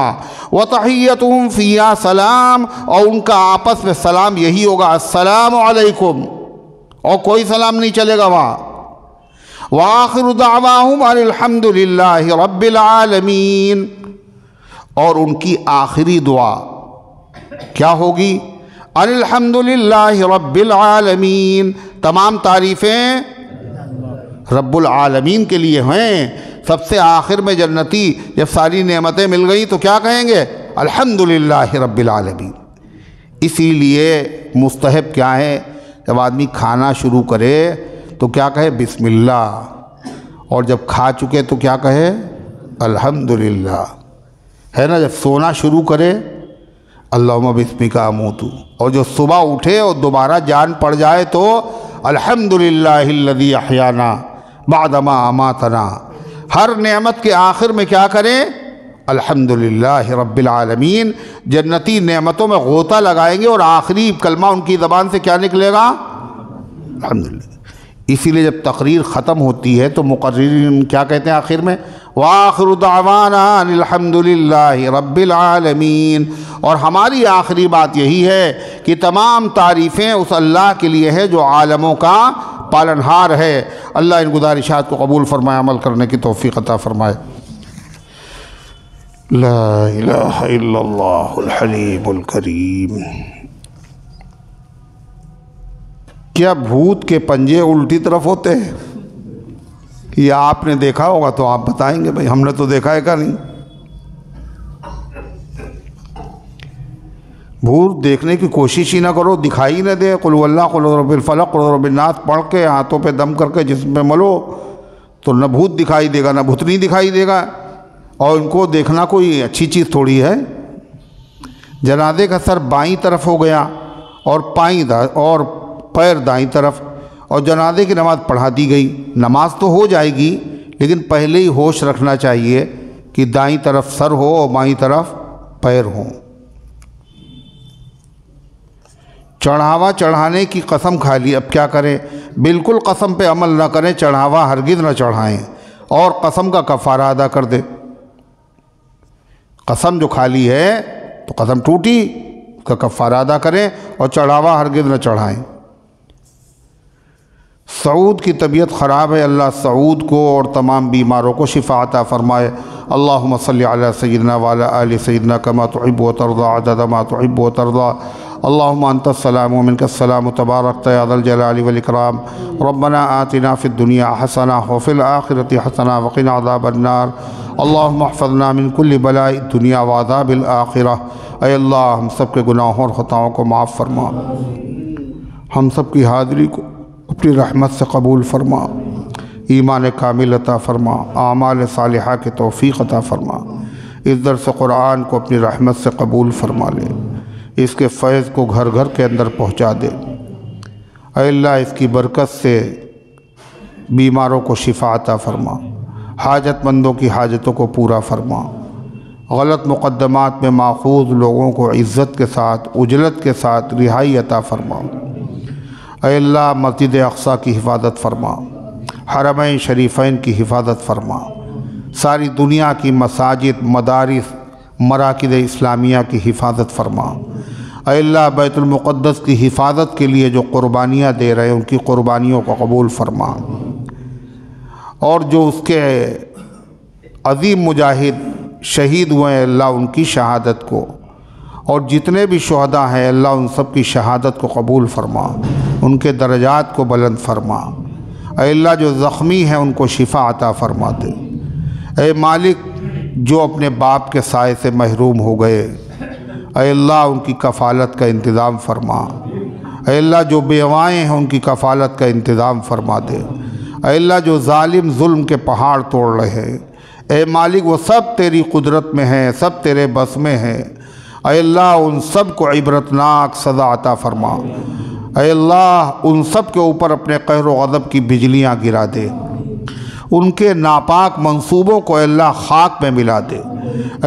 وتحیتہم فیہا سلام، اور ان کا آپس میں سلام یہی ہوگا السلام علیکم، اور کوئی سلام نہیں چلے گا وہاں. وآخر دعواہم ان الحمد للہ رب العالمین، اور ان کی آخری دعا کیا ہوگی؟ ان الحمد للہ رب العالمین، تمام تعریفیں رب العالمین کے لیے ہیں. سب سے آخر میں جنتی جب ساری نعمتیں مل گئی تو کیا کہیں گے؟ الحمد للہ رب العالمین. اسی لیے مستحب کیا ہے؟ جب آدمی کھانا شروع کرے تو کیا کہے؟ بسم اللہ، اور جب کھا چکے تو کیا کہے؟ الحمدللہ. ہے نا؟ جب سونا شروع کرے اللہم بسمک اموت، اور جو صبح اٹھے اور دوبارہ جان پڑ جائے تو الحمدللہ الذی احیانا بعدما اماتنا. ہر نعمت کے آخر میں کیا کریں؟ الحمدللہ رب العالمین. جنتی نعمتوں میں غوطہ لگائیں گے اور آخری کلمہ ان کی زبان سے کیا نکلے گا؟ الحمدللہ. اسی لیے جب تقریر ختم ہوتی ہے تو مقررین کیا کہتے ہیں آخر میں؟ وآخر دعوانا ان الحمدللہ رب العالمین. اور ہماری آخری بات یہی ہے کہ تمام تعریفیں اس اللہ کے لیے ہے جو عالموں کا پالنہار ہے. اللہ ان گزارشات کو قبول فرمائے، عمل کرنے کی توفیق عطا فرمائے. لا الہ الا اللہ الحلیم الکریم. کیا بھوت کے پنجے الٹی طرف ہوتے ہیں؟ یہ آپ نے دیکھا ہوگا تو آپ بتائیں گے، بھائی ہم نے تو دیکھا ہے کہ نہیں. بھوت دیکھنے کی کوشش ہی نہ کرو، دکھائی نہ دے. قل واللہ قل رب الفلق قل رب الناس پڑھ کے ہاتھوں پہ دم کر کے جسم پہ ملو تو نہ بھوت دکھائی دے گا نہ بھوتنی دکھائی دے گا. اور ان کو دیکھنا کوئی اچھی چیز تھوڑی ہے. جنازے کا سر بائیں طرف ہو گیا اور پیر دائیں طرف، اور جنازے کی نماز پڑھا دی گئی. نماز تو ہو جائے گی لیکن پہلے ہی ہوش رکھنا چاہیے کہ دائیں طرف سر ہو اور بائیں طرف پیر ہوں. چڑھاوا چڑھانے کی قسم کھا لی، اب کیا کریں؟ بالکل قسم پہ عمل نہ کریں، چڑھاوا ہرگز نہ چڑھائیں اور قسم کا کفارہ ادا کر دیں. قسم جو کھا لی ہے تو قسم ٹوٹی، اس کا کفارہ ادا کریں اور چڑھاوا ہرگز نہ چڑھائیں. سعود کی طبیعت خراب ہے، اللہ سعود کو اور تمام بیماروں کو شفا عطا فرمائے. اللہم صلی علی سیدنا وعلی آل سیدنا کما تحب و ترضى عدد ما تحب و ترضى. اللہم انت السلام ومنک السلام تبارکت یا ذا الجلال والاکرام. ربنا آتنا فی الدنیا حسنہ وفی الآخرۃ حسنہ وقنا عذاب النار. اللہم احفظنا من کل بلاء الدنیا وعذاب الآخرہ. اے اللہ ہم سب کے گناہوں اور خطاؤں کو معاف فرما، ہم سب کی حاضری کو اپنی رحمت سے قبول فرما، ایمان کامل عطا فرما، اعمال صالحہ کے توفیق عطا فرما. اس درس قرآن کو اپنی رحمت سے قبول فرما لے، اس کے فیض کو گھر گھر کے اندر پہنچا دے. اے اللہ اس کی برکت سے بیماروں کو شفا عطا فرما، حاجت مندوں کی حاجتوں کو پورا فرما. غلط مقدمات میں ماخوذ لوگوں کو عزت کے ساتھ عجلت کے ساتھ رہائی عطا فرما. اے اللہ مسجد اقصیٰ کی حفاظت فرما، حرمین شریفین کی حفاظت فرما، ساری دنیا کی مساجد، مدارس، مراکز اسلامیہ کی حفاظت فرما. اے اللہ بیت المقدس کی حفاظت کے لیے جو قربانیاں دے رہے ہیں ان کی قربانیوں کو قبول فرما، اور جو اس کے عظیم مجاہد شہید ہوئے ہیں اللہ ان کی شہادت کو اور جتنے بھی شہداء ہیں اللہ ان سب کی شہادت کو قبول فرما، ان کے درجات کو بلند فرما۔ اے اللہ جو زخمی ہیں ان کو شفا عطا فرما دے۔ اے مالک جو اپنے باپ کے سائے سے محروم ہو گئے، اے اللہ ان کی کفالت کا انتظام فرما۔ اے اللہ جو بیوائیں ہیں ان کی کفالت کا انتظام فرما دے۔ اے اللہ جو ظالم ظلم کے پہاڑ توڑ رہے ہیں، اے مالک وہ سب تیری قدرت میں ہیں، سب تیرے بس میں ہیں۔ اے اللہ ان سب کو عبرتناک سزا عطا فرما۔ اے اللہ ان سب کے اوپر اپنے قہر و غضب کی بجلیاں گرا دے، ان کے ناپاک منصوبوں کو اے اللہ خاک میں ملا دے۔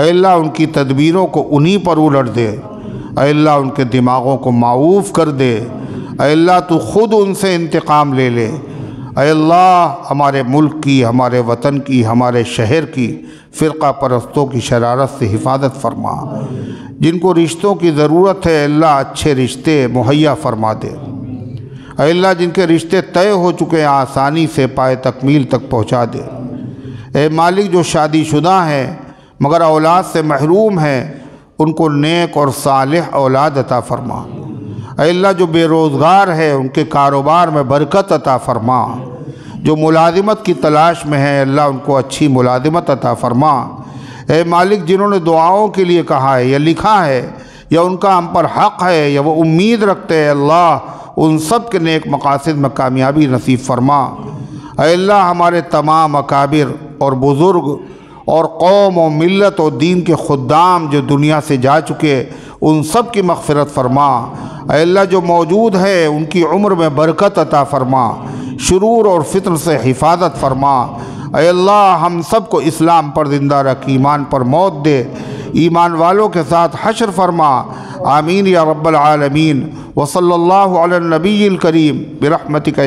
اے اللہ ان کی تدبیروں کو انہی پر الٹ دے۔ اے اللہ ان کے دماغوں کو معوف کر دے۔ اے اللہ تو خود ان سے انتقام لے لے۔ اے اللہ ہمارے ملک کی، ہمارے وطن کی، ہمارے شہر کی فرقہ پرستوں کی شرارت سے حفاظت فرما۔ جن کو رشتوں کی ضرورت ہے اللہ اچھے رشتے مہیا فرما دے۔ اے اللہ جن کے رشتے طے ہو چکے ہیں آسانی سے پائے تکمیل تک پہنچا دے۔ اے مالک جو شادی شدہ ہیں مگر اولاد سے محروم ہیں ان کو نیک اور صالح اولاد عطا فرما۔ اے اللہ جو بے روزگار ہے ان کے کاروبار میں برکت عطا فرما۔ جو ملازمت کی تلاش میں ہے اللہ ان کو اچھی ملازمت عطا فرما۔ اے مالک جنہوں نے دعاؤں کے لیے کہا ہے یا لکھا ہے یا ان کا ہم پر حق ہے یا وہ امید رکھتے ہیں اللہ ان سب کے نیک مقاصد میں کامیابی نصیب فرما۔ اے اللہ ہمارے تمام اکابر اور بزرگ اور قوم و ملت و دین کے خدام جو دنیا سے جا چکے ان سب کی مغفرت فرما۔ اے اللہ جو موجود ہے ان کی عمر میں برکت عطا فرما، شرور اور فتن سے حفاظت فرما۔ اے اللہ ہم سب کو اسلام پر زندہ رکھ، ایمان پر موت دے، ایمان والوں کے ساتھ حشر فرما۔ آمین یا رب العالمین۔ وصلی اللہ علی النبی الکریم برحمتک یا